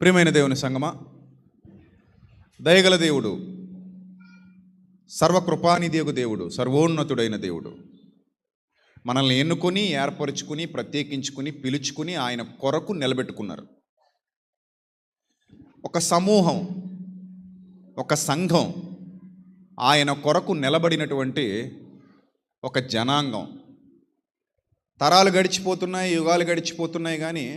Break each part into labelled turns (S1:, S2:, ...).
S1: ప్రియమైన దేవుని సంగమా, దయగల దేవుడు, సర్వకృపానిధియగు దేవుడు, సర్వోన్నతుడైన దేవుడు మనల్ని ఎన్నుకొని ఏర్పరుచుకుని ప్రత్యేకించుకుని పిలుచుకుని ఆయన కొరకు నిలబెట్టుకున్నారు. ఒక సమూహం, ఒక సంఘం ఆయన కొరకు నిలబడినటువంటి ఒక జనాంగం. తరాలు గడిచిపోతున్నాయి, యుగాలు గడిచిపోతున్నాయి, కానీ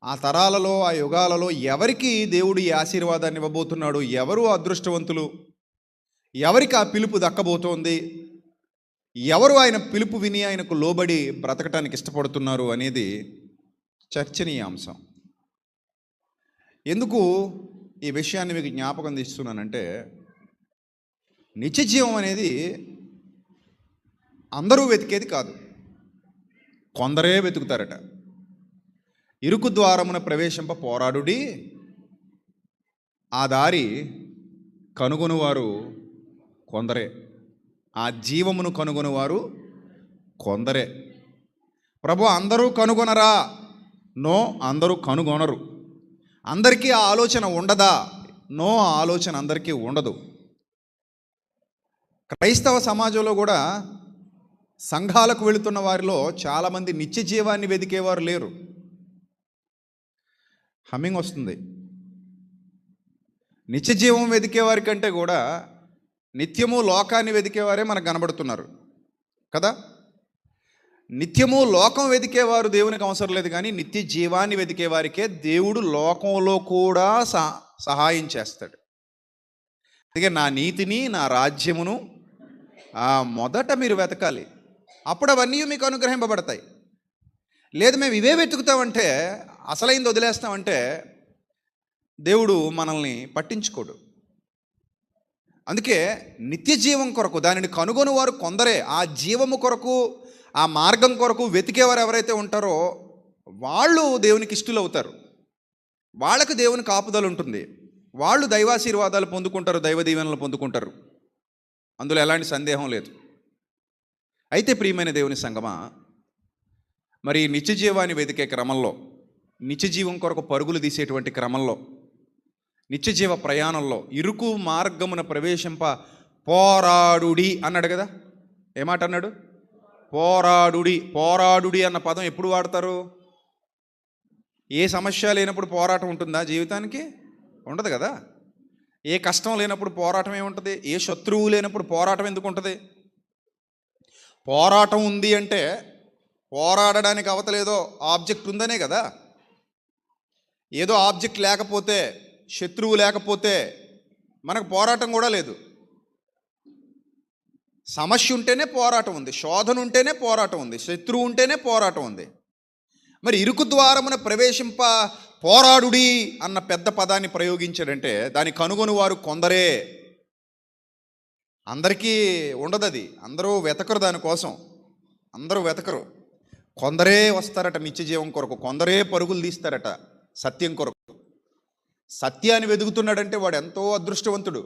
S1: ఆ తరాలలో ఆ యుగాలలో ఎవరికి దేవుడు ఈ ఆశీర్వాదాన్ని ఇవ్వబోతున్నాడు, ఎవరు అదృష్టవంతులు, ఎవరికి ఆ పిలుపు దక్కబోతోంది, ఎవరు ఆయన పిలుపు విని ఆయనకు లోబడి బ్రతకటానికి ఇష్టపడుతున్నారు అనేది చర్చనీయాంశం. ఎందుకు ఈ విషయాన్ని మీకు జ్ఞాపకం తీస్తున్నానంటే, నిత్యజీవం అనేది అందరూ వెతికేది కాదు, కొందరే వెతుకుతారట. ఇరుకు ద్వారమున ప్రవేశింప పోరాడుడి, ఆ దారి కనుగొనువారు కొందరే, ఆ జీవమును కనుగొనువారు కొందరే. ప్రభు, అందరూ కనుగొనరా? నో, అందరూ కనుగొనరు. అందరికీ ఆ ఆలోచన ఉండదా? నో, ఆ ఆలోచన అందరికీ ఉండదు. క్రైస్తవ సమాజంలో కూడా సంఘాలకు వెళుతున్న వారిలో చాలామంది నిత్య జీవాన్ని వెతికేవారు లేరు. హమ్మింగ్ వస్తుంది. నిత్య జీవం వెతికేవారి కంటే కూడా నిత్యము లోకాన్ని వెతికేవారే మనకు కనబడుతున్నారు కదా. నిత్యము లోకం వెతికేవారు దేవునికి అవసరం లేదు, కానీ నిత్య జీవాన్ని వెతికేవారికే దేవుడు లోకంలో కూడా సహాయం చేస్తాడు. అందుకే నా నీతిని, నా రాజ్యమును మొదట మీరు వెతకాలి, అప్పుడు అవన్నీ మీకు అనుగ్రహింపబడతాయి. లేదు మేము ఇవే వెతుకుతామంటే, అసలైంది వదిలేస్తామంటే దేవుడు మనల్ని పట్టించుకోడు. అందుకే నిత్య జీవం కొరకు దానిని కనుగొని వారు కొందరే. ఆ జీవము కొరకు, ఆ మార్గం కొరకు వెతికేవారు ఎవరైతే ఉంటారో వాళ్ళు దేవునికి ఇష్టలవుతారు. వాళ్ళకు దేవుని కాపుదల ఉంటుంది, వాళ్ళు దైవాశీర్వాదాలు పొందుకుంటారు, దైవ దీవెనలు పొందుకుంటారు. అందులో ఎలాంటి సందేహం లేదు. అయితే ప్రియమైన దేవుని సంగమా, మరి నిత్య జీవాన్ని వెతికే క్రమంలో, నిత్య జీవం కొరకు పరుగులు తీసేటువంటి క్రమంలో, నిత్య జీవ ప్రయాణంలో ఇరుకు మార్గమున ప్రవేశింప పోరాడుడి అన్నాడు కదా. ఏమాట అన్నాడు? పోరాడుడి. పోరాడుడి అన్న పదం ఎప్పుడు వాడతారు? ఏ సమస్య లేనప్పుడు పోరాటం ఉంటుందా జీవితానికి? ఉండదు కదా. ఏ కష్టం లేనప్పుడు పోరాటం ఏముంటుంది? ఏ శత్రువు లేనప్పుడు పోరాటం ఎందుకు ఉంటుంది? పోరాటం ఉంది అంటే పోరాడడానికి అవతలేదో ఆబ్జెక్ట్ ఉందనే కదా. ఏదో ఆబ్జెక్ట్ లేకపోతే, శత్రువు లేకపోతే మనకు పోరాటం కూడా లేదు. సమస్య ఉంటేనే పోరాటం ఉంది, శోధన ఉంటేనే పోరాటం ఉంది, శత్రువు ఉంటేనే పోరాటం ఉంది. మరి ఇరుకు ద్వారమున ప్రవేశింప పోరాడుడి అన్న పెద్ద పదాన్ని ప్రయోగించాడంటే దాన్ని కనుగొని వారు కొందరే. అందరికీ ఉండదు అది, అందరూ వెతకరు దానికోసం, అందరూ వెతకరు. కొందరే వస్తారట నిత్య జీవం కొరకు, కొందరే పరుగులు తీస్తారట సత్యం కొరకు. సత్యాన్ని వెతుకుతున్నాడంటే వాడు ఎంతో అదృష్టవంతుడు.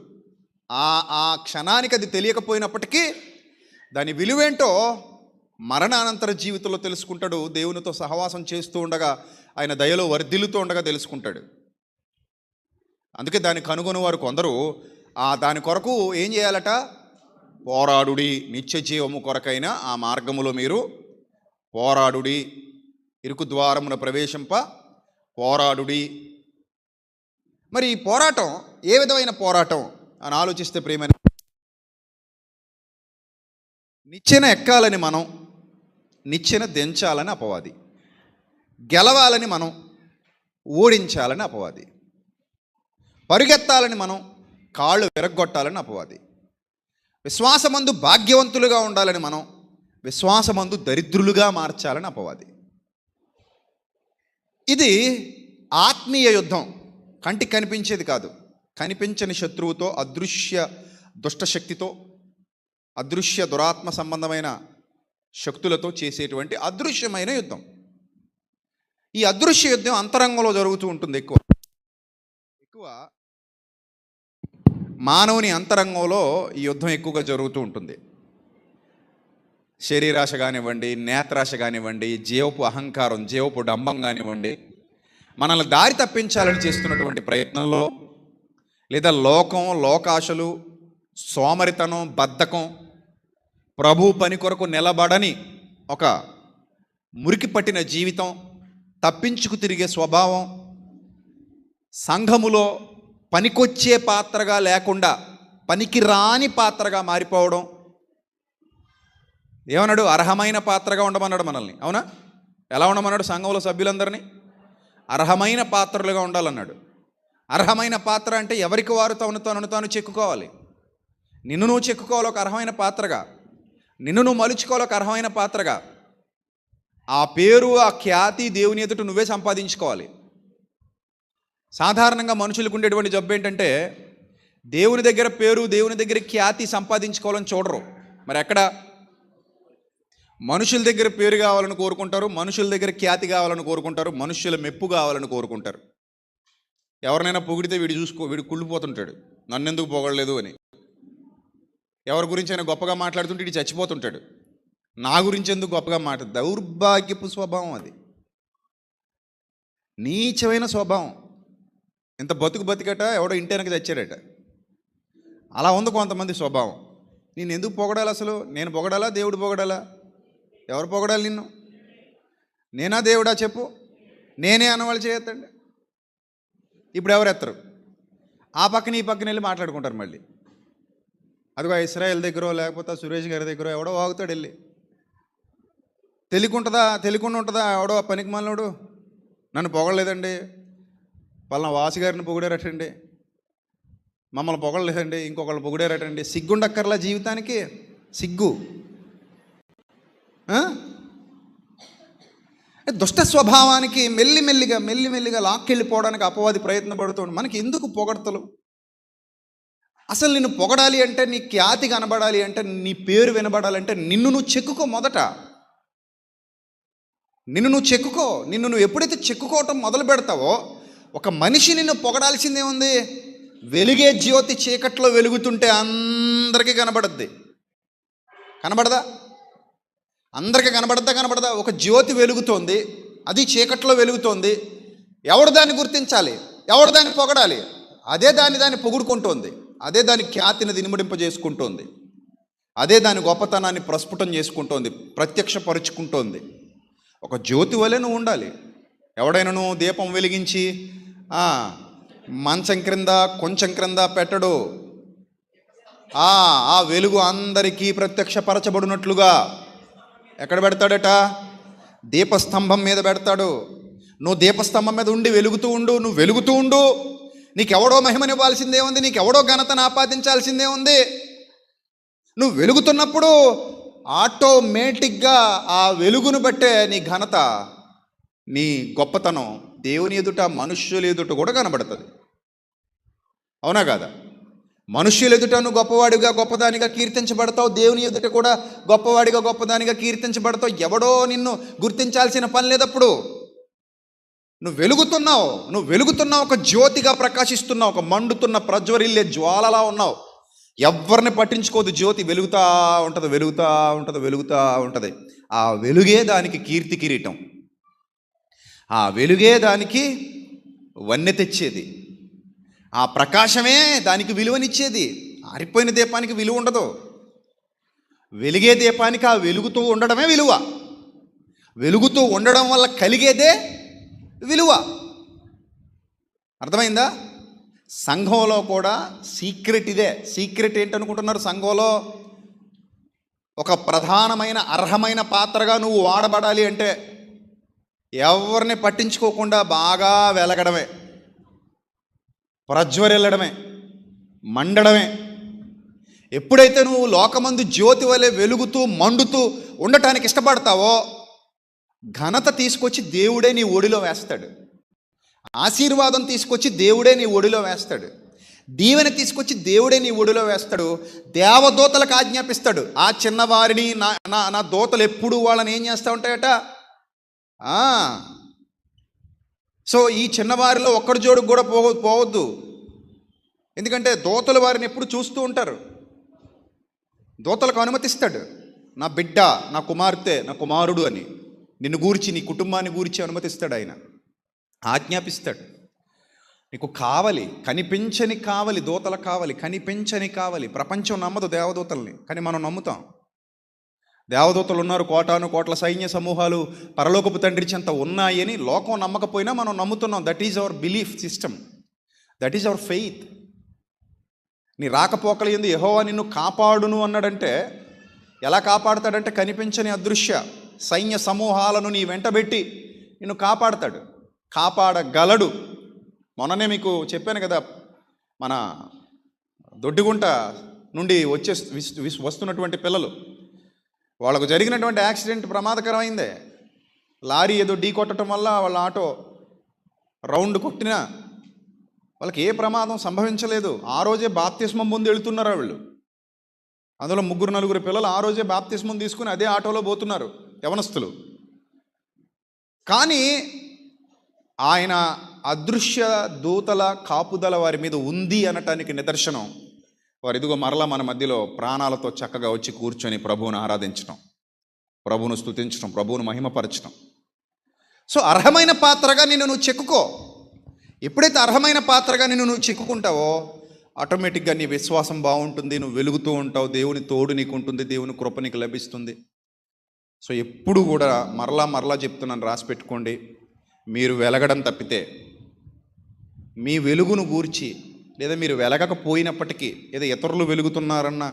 S1: ఆ క్షణానికి అది తెలియకపోయినప్పటికీ దాని విలువేంటో మరణానంతర జీవితంలో తెలుసుకుంటాడు. దేవునితో సహవాసం చేస్తూ ఉండగా, ఆయన దయలో వర్ధిల్లుతూ ఉండగా తెలుసుకుంటాడు. అందుకే దాన్ని కనుగొని వారు కొందరు దాని కొరకు ఏం చేయాలట? పోరాడుడి. నిత్య జీవము కొరకైనా ఆ మార్గములో మీరు పోరాడుడి. ఇరుకు ద్వారమున ప్రవేశింప పోరాడుడి. మరి ఈ పోరాటం ఏ విధమైన పోరాటం అని ఆలోచిస్తే ప్రియమైన, నిచ్చెన ఎక్కాలని మనం, నిచ్చెన దించాలని అపవాది, గెలవాలని మనం, ఓడించాలని అపవాది, పరిగెత్తాలని మనం, కాళ్ళు విరగ్గొట్టాలని అపవాది, విశ్వాసమందు భాగ్యవంతులుగా ఉండాలని మనం, విశ్వాసమందు దరిద్రులుగా మార్చాలని అపవాది. ఇది ఆత్మీయ యుద్ధం, కంటికి కనిపించేది కాదు. కనిపించని శత్రువుతో, అదృశ్య దుష్టశక్తితో, అదృశ్య దురాత్మ సంబంధమైన శక్తులతో చేసేటువంటి అదృశ్యమైన యుద్ధం. ఈ అదృశ్య యుద్ధం అంతరంగంలో జరుగుతూ ఉంటుంది. ఎక్కువ మానవుని అంతరంగంలో ఈ యుద్ధం ఎక్కువగా జరుగుతూ ఉంటుంది. శరీరాశ కానివ్వండి, నేత్రాశ కానివ్వండి, జీవపు అహంకారం, జీవపు డంబం కానివ్వండి, మనల్ని దారి తప్పించాలని చేస్తున్నటువంటి ప్రయత్నంలో, లేదా లోకం, లోకాశలు, సోమరితనం, బద్ధకం, ప్రభు పని కొరకు నిలబడని ఒక మురికి పట్టిన జీవితం, తప్పించుకు తిరిగే స్వభావం, సంఘములో పనికొచ్చే పాత్రగా లేకుండా పనికిరాని పాత్రగా మారిపోవడం. ఏమన్నాడు? అర్హమైన పాత్రగా ఉండమన్నాడు మనల్ని. అవునా? ఎలా ఉండమన్నాడు? సంఘంలో సభ్యులందరినీ అర్హమైన పాత్రలుగా ఉండాలన్నాడు. అర్హమైన పాత్ర అంటే ఎవరికి వారు తను చెక్కుకోవాలి. నిన్ను నువ్వు చెక్కుకోవాలి ఒక అర్హమైన పాత్రగా, నిన్ను నువ్వు మలుచుకోవాలి ఒక అర్హమైన పాత్రగా. ఆ పేరు, ఆ ఖ్యాతి దేవుని ఎదుట నువ్వే సంపాదించుకోవాలి. సాధారణంగా మనుషులకు ఉండేటువంటి జబ్బు ఏంటంటే, దేవుని దగ్గర పేరు, దేవుని దగ్గర ఖ్యాతి సంపాదించుకోవాలని చూడరు. మరి ఎక్కడ? మనుషుల దగ్గర పేరు కావాలని కోరుకుంటారు, మనుషుల దగ్గర ఖ్యాతి కావాలని కోరుకుంటారు, మనుషుల మెప్పు కావాలని కోరుకుంటారు. ఎవరినైనా పొగిడితే వీడు కుళ్ళిపోతుంటాడు, నన్నెందుకు పొగడలేదు అని. ఎవరి గురించి అయినా గొప్పగా మాట్లాడుతుంటే వీడు చచ్చిపోతుంటాడు, నా గురించి ఎందుకు గొప్పగా మాట్లాడు. దౌర్భాగ్యపు స్వభావం అది, నీచమైన స్వభావం. ఇంత బతికట ఎవడో ఇంటెనక చచ్చాడట, అలా ఉంది కొంతమంది స్వభావం. నేను ఎందుకు పొగడాలి? అసలు నేను పొగడాలా, దేవుడు పొగడాలా? ఎవరు పొగడాలి నిన్ను? నేనా దేవుడా చెప్పు? నేనే అన్నవాళ్ళు చేయొద్దండి. ఇప్పుడు ఎవరు ఎత్తరు? ఆ పక్కన ఈ పక్కన వెళ్ళి మాట్లాడుకుంటారు. మళ్ళీ అదిగో ఇస్రాయేల్ దగ్గర, లేకపోతే సురేష్ గారి దగ్గర ఎవడో వాగుతాడు వెళ్ళి. తెలియకుండా ఉంటుందా? ఎవడో పనికి మాలినోడు నన్ను పొగడలేదండి, పలానా వాసు గారిని పొగిడారటండి, మమ్మల్ని పొగడలేదండి, ఇంకొకళ్ళు పొగిడారటండి. సిగ్గుండక్కర్లా జీవితానికి? సిగ్గు. దుష్ట స్వభావానికి మెల్లిమెల్లిగా లాక్కెళ్ళిపోవడానికి అపవాది ప్రయత్నపడుతుంది. మనకి ఎందుకు పొగడతలు? అసలు నిన్ను పొగడాలి అంటే, నీ ఖ్యాతి కనబడాలి అంటే, నీ పేరు వినబడాలంటే నిన్ను నువ్వు చెక్కుకో. మొదట నిన్ను నువ్వు చెక్కుకో. నిన్ను నువ్వు ఎప్పుడైతే చెక్కుకోవటం మొదలు పెడతావో, ఒక మనిషి నిన్ను పొగడాల్సిందే ఉంది. వెలిగే జ్యోతి చీకట్లో వెలుగుతుంటే అందరికీ కనబడద్ది. కనబడదా? అందరికీ కనబడదా? ఒక జ్యోతి వెలుగుతోంది, అది చీకట్లో వెలుగుతోంది. ఎవడు దాన్ని గుర్తించాలి? ఎవడు దాన్ని పొగడాలి? అదే దాన్ని పొగుడుకుంటోంది, అదే దాని ఖ్యాతిని దినుమడింపజేసుకుంటోంది, అదే దాని గొప్పతనాన్ని ప్రస్ఫుటం చేసుకుంటోంది, ప్రత్యక్షపరుచుకుంటోంది. ఒక జ్యోతి వలె నువ్వు ఉండాలి. ఎవడైనా నువ్వు దీపం వెలిగించి మంచం క్రింద కొంచెం క్రింద పెట్టడు. ఆ వెలుగు అందరికీ ప్రత్యక్షపరచబడినట్లుగా ఎక్కడ పెడతాడట? దీపస్తంభం మీద పెడతాడు. నువ్వు దీపస్తంభం మీద ఉండి వెలుగుతూ ఉండు. నువ్వు వెలుగుతూ ఉండు. నీకెవడో మహిమనివ్వాల్సిందే ఉంది, నీకెవడో ఘనతను ఆపాదించాల్సిందే ఉంది. నువ్వు వెలుగుతున్నప్పుడు ఆటోమేటిక్గా ఆ వెలుగును బట్టే నీ ఘనత, నీ గొప్పతనం దేవుని ఎదుట, మనుష్యుల ఎదుట కూడా కనబడుతుంది. అవునా కాదా? మనుష్యుల ఎదుట నువ్వు గొప్పవాడిగా, గొప్పదానిగా కీర్తించబడతావు. దేవుని ఎదుట కూడా గొప్పవాడిగా, గొప్పదానిగా కీర్తించబడతావు. ఎవడో నిన్ను గుర్తించాల్సిన పని లేదప్పుడు. నువ్వు వెలుగుతున్నావు, ఒక జ్యోతిగా ప్రకాశిస్తున్నావు, ఒక మండుతున్న ప్రజ్వరిల్లే జ్వాలలా ఉన్నావు. ఎవరిని పట్టించుకోదు. జ్యోతి వెలుగుతూ ఉంటుంది. ఆ వెలుగే దానికి కీర్తి కిరీటం, ఆ వెలుగే దానికి వన్నె తెచ్చేది, ఆ ప్రకాశమే దానికి విలువనిచ్చేది. ఆరిపోయిన దీపానికి విలువ ఉండదు. వెలిగే దీపానికి ఆ వెలుగుతూ ఉండడమే విలువ. వెలుగుతూ ఉండడం వల్ల కలిగేదే విలువ. అర్థమైందా? సంఘంలో కూడా సీక్రెట్ ఇదే. సీక్రెట్ ఏంటనుకుంటున్నారు? సంఘంలో ఒక ప్రధానమైన అర్హమైన పాత్రగా నువ్వు వాడబడాలి అంటే ఎవరిని పట్టించుకోకుండా బాగా వెలగడమే, ప్రజ్వరిల్లడమే, మండడమే. ఎప్పుడైతే నువ్వు లోకమందు జ్యోతి వలె వెలుగుతూ మండుతూ ఉండటానికి ఇష్టపడతావో, ఘనత తీసుకొచ్చి దేవుడే నీ ఒడిలో వేస్తాడు. ఆశీర్వాదం తీసుకొచ్చి దేవుడే నీ ఒడిలో వేస్తాడు. దీవెన తీసుకొచ్చి దేవుడే నీ ఒడిలో వేస్తాడు. దేవదూతలకు ఆజ్ఞాపిస్తాడు. ఆ చిన్నవారిని నా దూతలు ఎప్పుడు వాళ్ళని ఏం చేస్తూ ఉంటాయట? సో ఈ చిన్నవారిలో ఒక్కడి జోడుకు కూడా పోవద్దు. ఎందుకంటే దూతలు వారిని ఎప్పుడు చూస్తూ ఉంటారు. దూతలకు అనుమతిస్తాడు. నా బిడ్డ, నా కుమార్తె, నా కుమారుడు అని నిన్ను గూర్చి, నీ కుటుంబాన్ని గూర్చి అనుమతిస్తాడు ఆయన. ఆజ్ఞాపిస్తాడు. నీకు కావాలి, కనిపించని కావాలి, దూతలు కావాలి, కనిపించని కావాలి. ప్రపంచం నమ్మదు దేవదూతల్ని, కానీ మనం నమ్ముతాం. దేవదూతలు ఉన్నారు, కోటాను కోట్ల సైన్య సమూహాలు పరలోకపు తండ్రి చెంత ఉన్నాయని లోకం నమ్మకపోయినా మనం నమ్ముతున్నాం. That is our belief system, that is our faith. నీ రాకపోకలు ఎందు యెహోవా నిన్ను కాపాడును అన్నాడంటే ఎలా కాపాడతాడంటే కనిపించని అదృశ్య సైన్య సమూహాలను నీ వెంటబెట్టి నిన్ను కాపాడతాడు, కాపాడగలడు. మొన్ననే మీకు చెప్పాను కదా, మన దొడ్డిగుంట నుండి వస్తున్నటువంటి పిల్లలు, వాళ్ళకు జరిగినటువంటి యాక్సిడెంట్ ప్రమాదకరమైందే. లారీ ఏదో ఢీ కొట్టడం వల్ల వాళ్ళ ఆటో రౌండ్ కొట్టినా వాళ్ళకి ఏ ప్రమాదం సంభవించలేదు. ఆ రోజే బాప్తిస్మం ముందు వెళుతున్నారు వాళ్ళు. అందులో 3-4 పిల్లలు ఆ రోజే బాప్తిస్మం తీసుకుని అదే ఆటోలో పోతున్నారు, యవనస్తులు. కానీ ఆయన అదృశ్య దూతల కాపుదల వారి మీద ఉంది అనటానికి నిదర్శనం వారు ఇదిగో మరలా మన మధ్యలో ప్రాణాలతో చక్కగా వచ్చి కూర్చొని ప్రభువును ఆరాధించడం, ప్రభువును స్తుతించడం, ప్రభువును మహిమపరచడం. సో అర్హమైన పాత్రగా నిన్ను నువ్వు చెక్కుకో. ఎప్పుడైతే అర్హమైన పాత్రగా నువ్వు చిక్కుకుంటావో ఆటోమేటిక్గా నీ విశ్వాసం బాగుంటుంది, నువ్వు వెలుగుతూ ఉంటావు, దేవుని తోడు నీకు ఉంటుంది, దేవుని కృప నీకు లభిస్తుంది. సో ఎప్పుడు కూడా మరలా చెప్తున్నాను, రాసి పెట్టుకోండి. మీరు వెలగడం తప్పితే మీ వెలుగును గూర్చి, లేదా మీరు వెలగకపోయినప్పటికీ లేదా ఇతరులు వెలుగుతున్నారన్న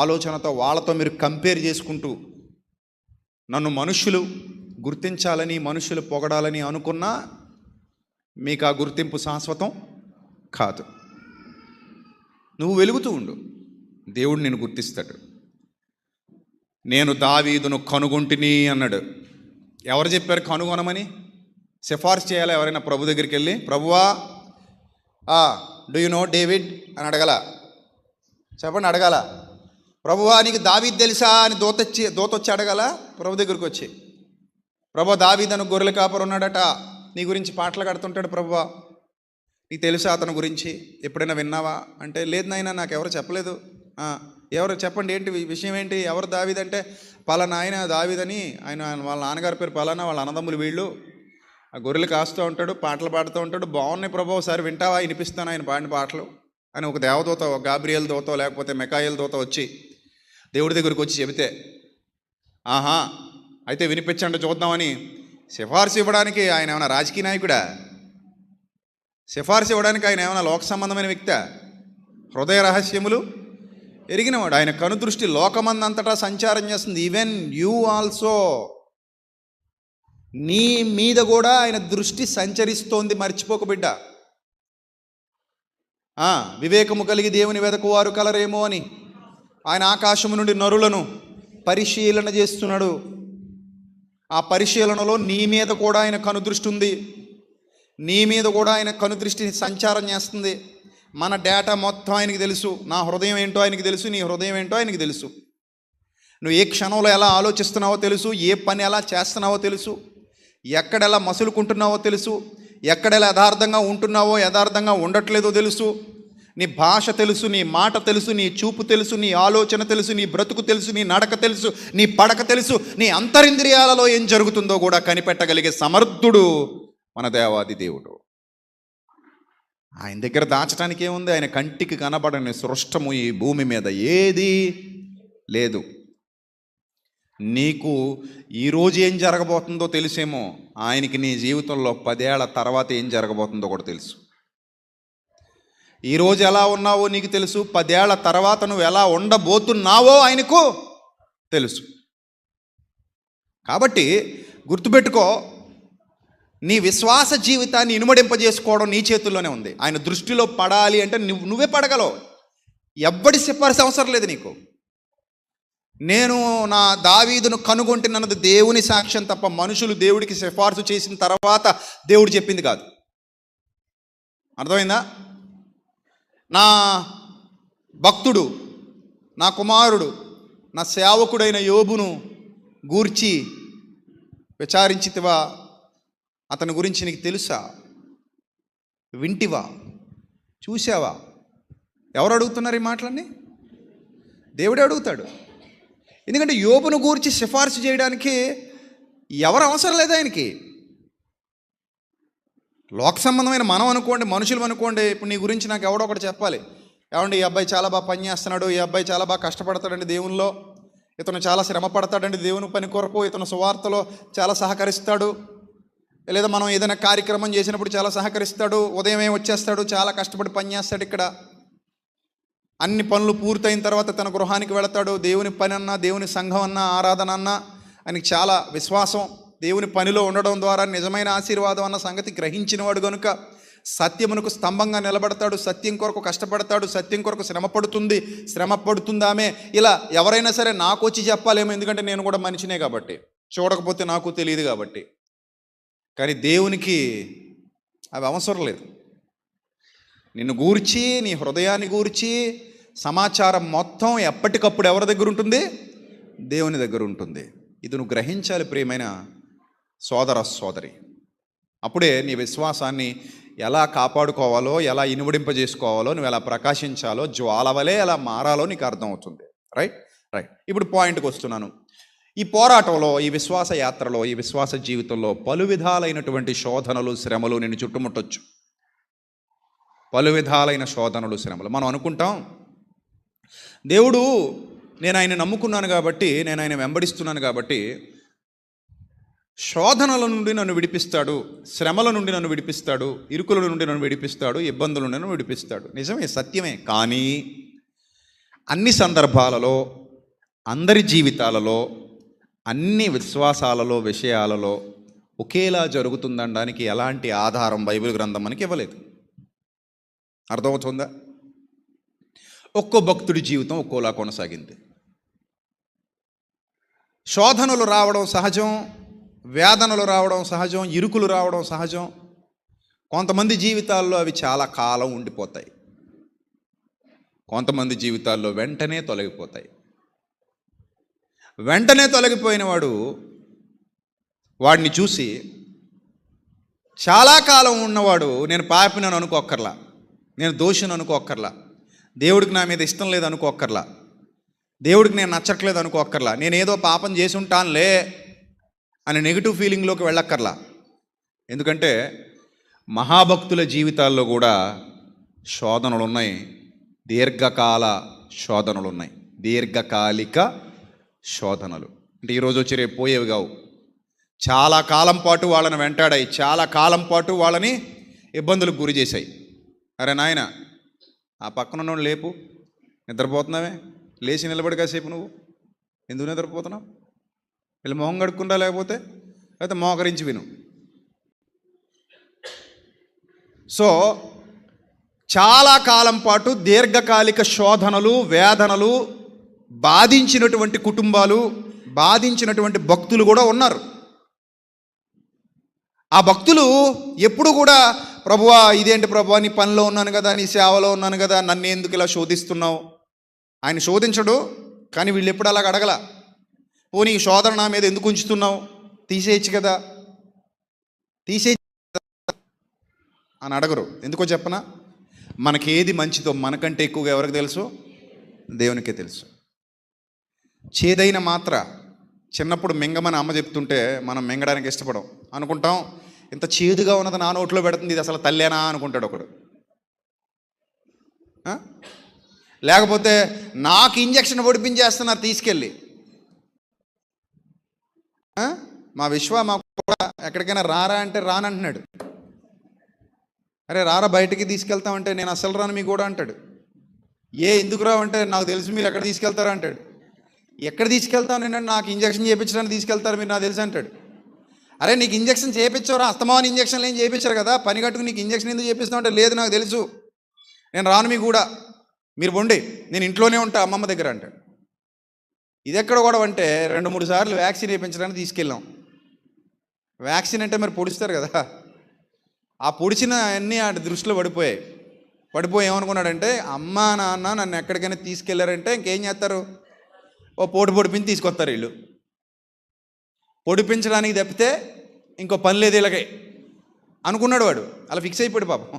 S1: ఆలోచనతో వాళ్ళతో మీరు కంపేర్ చేసుకుంటూ నన్ను మనుషులు గుర్తించాలని, మనుషులు పొగడాలని అనుకున్నా మీకు ఆ గుర్తింపు శాశ్వతం కాదు. నువ్వు వెలుగుతూ ఉండు, దేవుడు నిన్ను గుర్తిస్తాడు. నేను దావీదును కనుగొంటిని అన్నాడు. ఎవరు చెప్పారు కనుగొనమని? సిఫార్సు చేయాలి ఎవరైనా ప్రభు దగ్గరికి వెళ్ళి, ప్రభువా డూ యు నో డేవిడ్ అని అడగల. చెప్పండి, అడగాల. ప్రభువా నీకు దావీదు తెలుసా అని దూత వచ్చి అడగాల ప్రభు దగ్గరికి వచ్చి. ప్రభు దావీదు గొర్రెల కాపరు ఉన్నాడట, నీ గురించి పాటలు కడుతుంటాడు, ప్రభువా నీకు తెలుసా అతని గురించి, ఎప్పుడైనా విన్నావా అంటే, లేదు నాయనా నాకు ఎవరు చెప్పలేదు. ఎవరు చెప్పండి, ఏంటి విషయం ఏంటి, ఎవరు దావీదు అంటే, పలానా ఆయన దావీదని, ఆయన వాళ్ళ నాన్నగారి పేరు పలానా, వాళ్ళ అన్నదమ్ములు వీళ్ళు, ఆ గొర్రెలు కాస్తూ ఉంటాడు, పాటలు పాడుతూ ఉంటాడు, బాగున్నాయి ప్రభు ఒకసారి వింటావా, వినిపిస్తాను ఆయన పాడిన పాటలు అని ఒక దేవదూత, గాబ్రియల్ దూత లేకపోతే మికాయేల్ దూత వచ్చి దేవుడి దగ్గరికి వచ్చి చెబితే, ఆహా అయితే వినిపించండి చూద్దామని సిఫార్సు ఇవ్వడానికి ఆయన ఏమైనా రాజకీయ నాయకుడా? సిఫార్సు ఇవ్వడానికి ఆయన ఏమైనా లోక సంబంధమైన వ్యక్తా? హృదయ రహస్యములు ఎరిగినవాడు. ఆయన కనుదృష్టి లోకమందంతటా సంచారం చేస్తుంది. ఈవెన్ యూ ఆల్సో, నీ మీద కూడా ఆయన దృష్టి సంచరిస్తోంది, మర్చిపోక బిడ్డ. వివేకము కలిగి దేవుని వెదకువారు కలరేమో అని ఆయన ఆకాశము నుండి నరులను పరిశీలన చేస్తున్నాడు. ఆ పరిశీలనలో నీ మీద కూడా ఆయన కనుదృష్టి ఉంది, నీ మీద కూడా ఆయన కనుదృష్టిని సంచారం చేస్తుంది. మన డేటా మొత్తం ఆయనకి తెలుసు. నా హృదయం ఏంటో ఆయనకి తెలుసు, నీ హృదయం ఏంటో ఆయనకి తెలుసు. నువ్వు ఏ క్షణంలో ఎలా ఆలోచిస్తున్నావో తెలుసు, ఏ పని ఎలా చేస్తున్నావో తెలుసు, ఎక్కడెలా మసులుకుంటున్నావో తెలుసు, ఎక్కడెలా యథార్థంగా ఉంటున్నావో యథార్థంగా ఉండట్లేదో తెలుసు. నీ భాష తెలుసు, నీ మాట తెలుసు, నీ చూపు తెలుసు, నీ ఆలోచన తెలుసు, నీ బ్రతుకు తెలుసు, నీ నడక తెలుసు, నీ పడక తెలుసు, నీ అంతరింద్రియాలలో ఏం జరుగుతుందో కూడా కనిపెట్టగలిగే సమర్థుడు మన దేవాది దేవుడు. ఆయన దగ్గర దాచడానికి ఏముంది? ఆయన కంటికి కనబడని సృష్టము ఈ భూమి మీద ఏది లేదు. నీకు ఈరోజు ఏం జరగబోతుందో తెలుసేమో, ఆయనకి నీ జీవితంలో 10 ఏళ్ల తర్వాత ఏం జరగబోతుందో కూడా తెలుసు. ఈరోజు ఎలా ఉన్నావో నీకు తెలుసు, 10 ఏళ్ల తర్వాత నువ్వు ఎలా ఉండబోతున్నావో ఆయనకు తెలుసు. కాబట్టి గుర్తుపెట్టుకో, నీ విశ్వాస జీవితాన్ని ఇనుమడింపజేసుకోవడం నీ చేతుల్లోనే ఉంది. ఆయన దృష్టిలో పడాలి అంటే నువ్వే పడగలవు. ఎవ్వడి సిఫార్సు అవసరం లేదు నీకు. నేను నా దావీదును కనుగొంటున్నది దేవుని సాక్ష్యం తప్ప మనుషులు దేవుడికి సిఫార్సు చేసిన తర్వాత దేవుడు చెప్పింది కాదు. అర్థమైందా? నా భక్తుడు, నా కుమారుడు, నా సేవకుడైన యోబును గూర్చి విచారించితివా? అతని గురించి నీకు తెలుసా? వింటివా? చూసావా? ఎవరు అడుగుతున్నారు ఈ మాటలన్నీ? దేవుడే అడుగుతాడు. ఎందుకంటే యోబును గూర్చి సిఫార్సు చేయడానికి ఎవరు అవసరం లేదు ఆయనకి. లోక సంబంధమైన మనం అనుకోండి, మనుషులు అనుకోండి, ఇప్పుడు నీ గురించి నాకు ఎవడో ఒకటి చెప్పాలి. ఏమండి, ఈ అబ్బాయి చాలా బాగా పని చేస్తున్నాడు, ఈ అబ్బాయి చాలా బాగా కష్టపడతాడండి దేవునిలో, ఇతను చాలా శ్రమ పడతాడండి దేవుని పని కొరకు, ఇతను సువార్తలో చాలా సహకరిస్తాడు, లేదా మనం ఏదైనా కార్యక్రమం చేసినప్పుడు చాలా సహకరిస్తాడు, ఉదయమే వచ్చేస్తాడు, చాలా కష్టపడి పని చేస్తాడు, ఇక్కడ అన్ని పనులు పూర్తయిన తర్వాత తన గృహానికి వెళతాడు. దేవుని పని అన్నా, దేవుని సంఘం అన్నా, ఆరాధన అన్నా ఆయనకి చాలా విశ్వాసం. దేవుని పనిలో ఉండడం ద్వారా నిజమైన ఆశీర్వాదం అన్న సంగతి గ్రహించినవాడు కనుక సత్యమునకు స్తంభంగా నిలబడతాడు, సత్యం కొరకు కష్టపడతాడు, సత్యం కొరకు శ్రమ పడుతుందామే. ఇలా ఎవరైనా సరే నాకు వచ్చి చెప్పాలేమో, ఎందుకంటే నేను కూడా మనిషినే కాబట్టి, చూడకపోతే నాకు తెలియదు కాబట్టి. కానీ దేవునికి అవి అవసరం లేదు. నిన్ను గూర్చి, నీ హృదయాన్ని గూర్చి సమాచారం మొత్తం ఎప్పటికప్పుడు ఎవరి దగ్గర ఉంటుంది? దేవుని దగ్గర ఉంటుంది. ఇది నువ్వు గ్రహించాలి ప్రియమైన సోదర సోదరి. అప్పుడే నీ విశ్వాసాన్ని ఎలా కాపాడుకోవాలో, ఎలా ఇనుమడింపజేసుకోవాలో, నువ్వు ఎలా ప్రకాశించాలో, జ్వాలవలే ఎలా మారాలో నీకు అర్థమవుతుంది. రైట్. ఇప్పుడు పాయింట్కి వస్తున్నాను. ఈ పోరాటంలో, ఈ విశ్వాస యాత్రలో, ఈ విశ్వాస జీవితంలో పలు విధాలైనటువంటి శోధనలు, శ్రమలు నిన్ను చుట్టుముట్టొచ్చు. పలు విధాలైన శోధనలు, శ్రమలు. మనం అనుకుంటాం, దేవుడు నేను ఆయన నమ్ముకున్నాను కాబట్టి, నేను ఆయన వెంబడిస్తున్నాను కాబట్టి శోధనల నుండి నన్ను విడిపిస్తాడు, శ్రమల నుండి నన్ను విడిపిస్తాడు, ఇరుకుల నుండి నన్ను విడిపిస్తాడు, ఇబ్బందుల నుండి నన్ను విడిపిస్తాడు. నిజమే, సత్యమే. కానీ అన్ని సందర్భాలలో, అందరి జీవితాలలో, అన్ని విశ్వాసాలలో, విషయాలలో ఒకేలా జరుగుతుందనడానికి ఎలాంటి ఆధారం బైబిల్ గ్రంథం మనకి ఇవ్వలేదు. అర్థమవుతుందా? ఒక్కో భక్తుడి జీవితం ఒక్కోలా కొనసాగింది. శోధనలు రావడం సహజం, వేదనలు రావడం సహజం, ఇరుకులు రావడం సహజం. కొంతమంది జీవితాల్లో అవి చాలా కాలం ఉండిపోతాయి, కొంతమంది జీవితాల్లో వెంటనే తొలగిపోతాయి. వెంటనే తొలగిపోయిన వాడిని చూసి చాలా కాలం ఉన్నవాడు నేను పాపినని అనుకోక్కర్లా, నేను దోషిని అనుకోక్కర్లా, దేవుడికి నా మీద ఇష్టం లేదు అనుకోక్కర్లా, దేవుడికి నేను నచ్చట్లేదు అనుకోక్కర్లా, నేనేదో పాపం చేసి ఉంటానులే అని నెగిటివ్ ఫీలింగ్లోకి వెళ్ళక్కర్లా. ఎందుకంటే మహాభక్తుల జీవితాల్లో కూడా శోధనలు ఉన్నాయి, దీర్ఘకాల శోధనలు ఉన్నాయి, దీర్ఘకాలిక శోధనలు. అంటే ఈరోజు వచ్చి రేపు పోయేవి కావు. చాలా కాలం పాటు వాళ్ళని వెంటాడాయి, చాలా కాలం పాటు వాళ్ళని ఇబ్బందులకు గురి చేశాయి. అరే నాయన, ఆ పక్కన లేపు, నిద్రపోతున్నావే, లేచి నిలబడి కాసేపు, నువ్వు ఎందుకు నిద్రపోతున్నావు? వీళ్ళు మొహం కడుక్కుంటా, లేకపోతే అయితే మోకరించి విను. సో చాలా కాలం పాటు దీర్ఘకాలిక శోధనలు, వేదనలు బాధించినటువంటి కుటుంబాలు, బాధించినటువంటి భక్తులు కూడా ఉన్నారు. ఆ భక్తులు ఎప్పుడు కూడా ప్రభువా, ఇదేంటి ప్రభువా, నీ పనిలో ఉన్నాను కదా, నీ సేవలో ఉన్నాను కదా, నన్ను ఎందుకు ఇలా శోధిస్తున్నావు? ఆయన శోధించడు, కానీ వీళ్ళు ఎప్పుడు అలాగ అడగల. పోనీ ఈ శోధన నా మీద ఎందుకు ఉంచుతున్నావు, తీసేయచ్చు కదా, తీసేయ అని అడగరు. ఎందుకో చెప్పనా? మనకేది మంచిదో మనకంటే ఎక్కువగా ఎవరికి తెలుసు? దేవునికే తెలుసు. చేదైన మాత్ర చిన్నప్పుడు మింగమని అమ్మ చెప్తుంటే మనం మింగడానికి ఇష్టపడం. అనుకుంటాం, ఇంత చేదుగా ఉన్నది నా నోట్లో పెడుతుంది, ఇది అసలు తల్లేనా అనుకుంటాడు ఒకడు. లేకపోతే నాకు ఇంజక్షన్ పొడిపించేస్తున్నారు తీసుకెళ్ళి. మా మాకు కూడా ఎక్కడికైనా రారా అంటే రానంటున్నాడు. అరే రారా, బయటికి తీసుకెళ్తామంటే నేను అసలు రాను మీకు కూడా అంటాడు. ఎందుకు రావంటే నాకు తెలుసు మీరు ఎక్కడ తీసుకెళ్తారా అంటాడు. ఎక్కడ తీసుకెళ్తాను నేను? నాకు ఇంజక్షన్ చేయించడానికి తీసుకెళ్తారు మీరు, నాకు తెలుసు అంటాడు. అరే నీకు ఇంజక్షన్ చేయించవరా, అస్తమాన్ ఇంజక్షన్లు ఏం చేయించారు కదా, పని కట్టుకు నీకు ఇంజక్షన్ ఎందుకు చేపిస్తావు అంటే లేదు నాకు తెలుసు, నేను రాను మీకు కూడా, మీరు వండి, నేను ఇంట్లోనే ఉంటా అమ్మమ్మ దగ్గర అంటాడు. ఇది ఎక్కడ కూడా అంటే 2-3 సార్లు వ్యాక్సిన్ వేయించడానికి తీసుకెళ్ళాం. వ్యాక్సిన్ అంటే మరి పొడుస్తారు కదా, ఆ పొడిచిన అన్నీ ఆ దృష్టిలో పడిపోయి ఏమనుకున్నాడంటే, అమ్మా నాన్న నన్ను ఎక్కడికైనా తీసుకెళ్లారంటే ఇంకేం చేస్తారు, ఓ పొడిపించి తీసుకొస్తారు వీళ్ళు. పొడిపించడానికి తప్పితే ఇంకో పని లేదు వీళ్ళకి అనుకున్నాడు వాడు. అలా ఫిక్స్ అయిపోయాడు పాపం.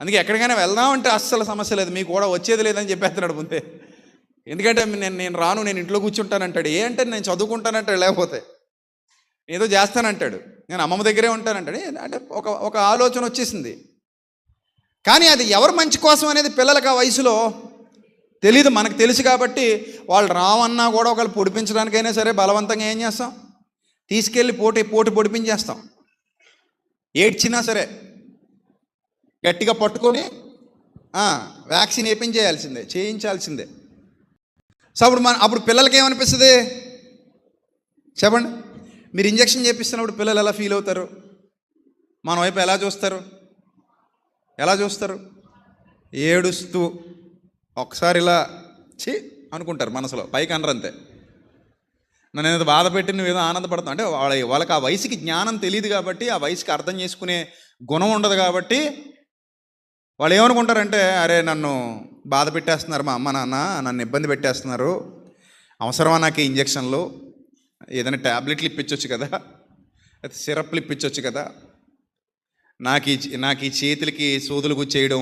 S1: అందుకే ఎక్కడికైనా వెళ్దామంటే అస్సలు సమస్య లేదు, మీకు కూడా వచ్చేది లేదని చెప్పేస్తున్నాడు ముందే. ఎందుకంటే నేను రాను, నేను ఇంట్లో కూర్చుంటానంటాడు. అంటే నేను చదువుకుంటానంటాడు, లేకపోతే ఏదో చేస్తానంటాడు. నేను అమ్మమ్మ దగ్గరే ఉంటానంటే అంటే ఒక ఒక ఆలోచన వచ్చేసింది. కానీ అది ఎవరు మంచి కోసం అనేది పిల్లలకు ఆ వయసులో తెలీదు. మనకు తెలుసు కాబట్టి వాళ్ళు రావన్నా కూడా ఒకళ్ళు పొడిపించడానికైనా సరే బలవంతంగా ఏం చేస్తాం, తీసుకెళ్ళి పోటీ పొడిపించేస్తాం. ఏడ్చినా సరే గట్టిగా పట్టుకొని వ్యాక్సిన్ చేయించాల్సిందే. సో అప్పుడు పిల్లలకి ఏమనిపిస్తుంది చెప్పండి? మీరు ఇంజక్షన్ చేపిస్తున్నప్పుడు పిల్లలు ఎలా ఫీల్ అవుతారు? మన వైపు ఎలా చూస్తారు? ఏడుస్తూ ఒకసారి ఇలా అనుకుంటారు మనసులో, పైకి అనరంతే. నన్ను ఏదో బాధ పెట్టి నువ్వు ఏదో ఆనందపడతావు అంటే వాళ్ళకి ఆ వయసుకి జ్ఞానం తెలియదు కాబట్టి, ఆ వయసుకి అర్థం చేసుకునే గుణం ఉండదు కాబట్టి వాళ్ళు ఏమనుకుంటారంటే, అరే నన్ను బాధ పెట్టేస్తున్నారు మా అమ్మ నాన్న, నన్ను ఇబ్బంది పెట్టేస్తున్నారు, అవసరమా నాకు ఈ ఇంజక్షన్లు, ఏదైనా ట్యాబ్లెట్లు ఇప్పించవచ్చు కదా, అయితే సిరప్లు ఇప్పించవచ్చు కదా, నాకు ఈ చేతులకి సూదులు గుచ్చేయడం,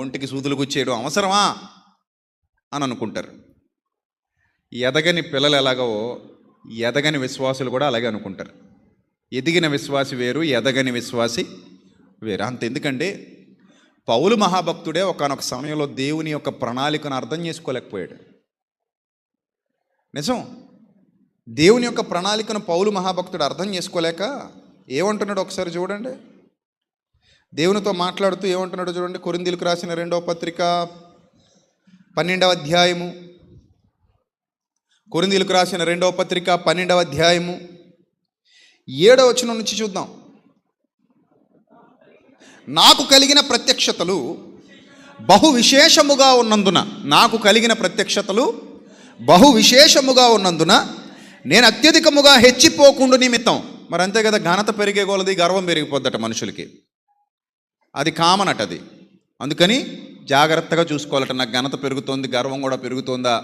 S1: ఒంటికి సూదులు గుచ్చేయడం అవసరమా అని అనుకుంటారు. ఎదగని పిల్లలు ఎలాగో ఎదగని విశ్వాసులు కూడా అలాగే అనుకుంటారు. ఎదిగిన విశ్వాసి వేరు, ఎదగని విశ్వాసి వేరు. అంతెందుకంటే పౌలు మహాభక్తుడే ఒకానొక సమయంలో దేవుని యొక్క ప్రణాళికను అర్థం చేసుకోలేకపోయాడు. నిజం, దేవుని యొక్క ప్రణాళికను పౌలు మహాభక్తుడు అర్థం చేసుకోలేక ఏమంటున్నాడు ఒకసారి చూడండి. దేవునితో మాట్లాడుతూ ఏమంటున్నాడు చూడండి. కొరింథీయులకు రాసిన 2వ పత్రిక 12వ అధ్యాయము. కొరింథీయులకు రాసిన 2వ పత్రిక 12వ అధ్యాయము 7వ వచనం నుంచి చూద్దాం. నాకు కలిగిన ప్రత్యక్షతలు బహు విశేషముగా ఉన్నందున నేను అత్యధికముగా హెచ్చిపోకుండా నిమిత్తం. మరి అంతే కదా, ఘనత పెరిగే కొలది గర్వం పెరిగిపోద్దట మనుషులకి. అది కామన్ అట అది. అందుకని జాగ్రత్తగా చూసుకోవాలట. నాకు ఘనత పెరుగుతోంది, గర్వం కూడా పెరుగుతోందా,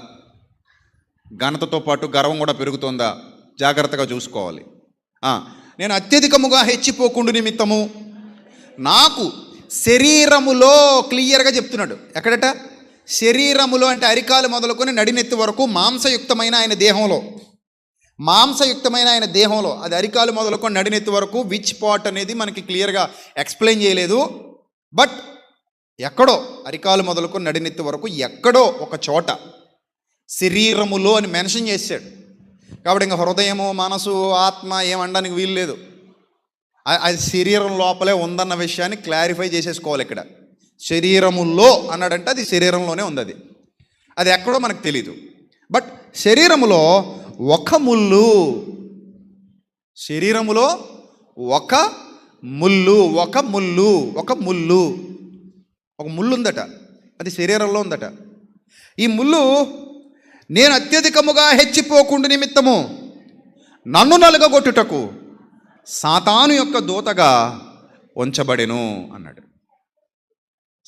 S1: ఘనతతో పాటు గర్వం కూడా పెరుగుతోందా, జాగ్రత్తగా చూసుకోవాలి. నేను అత్యధికముగా హెచ్చిపోకుండా నిమిత్తము నాకు శరీరములో, క్లియర్గా చెప్తున్నాడు. ఎక్కడట? శరీరములో అంటే అరికాలు మొదలుకొని నడినెత్తి వరకు మాంసయుక్తమైన ఆయన దేహంలో, అది అరికాలు మొదలుకొని నడినెత్తి వరకు విచ్ పార్ట్ అనేది మనకి క్లియర్గా ఎక్స్ప్లెయిన్ చేయలేదు. బట్ ఎక్కడో అరికాలు మొదలుకొని నడినెత్తి వరకు ఎక్కడో ఒక చోట శరీరములో అని మెన్షన్ చేశాడు. కాబట్టి ఇంకా హృదయము, మనసు, ఆత్మ ఏమనడానికి వీలు లేదు. అది శరీరం లోపలే ఉందన్న విషయాన్ని క్లారిఫై చేసేసుకోవాలి. ఇక్కడ శరీరములో అన్నాడంటే అది శరీరంలోనే ఉంది. అది ఎక్కడో మనకు తెలీదు. బట్ శరీరములో ఒక ముళ్ళు ఉందట. అది శరీరంలో ఉందట. ఈ ముళ్ళు నేను అత్యధికముగా హెచ్చిపోకుండా నిమిత్తము నన్ను నలుగగొట్టుటకు సాతాను యొక్క దూతగా ఉంచబడెను అన్నాడు.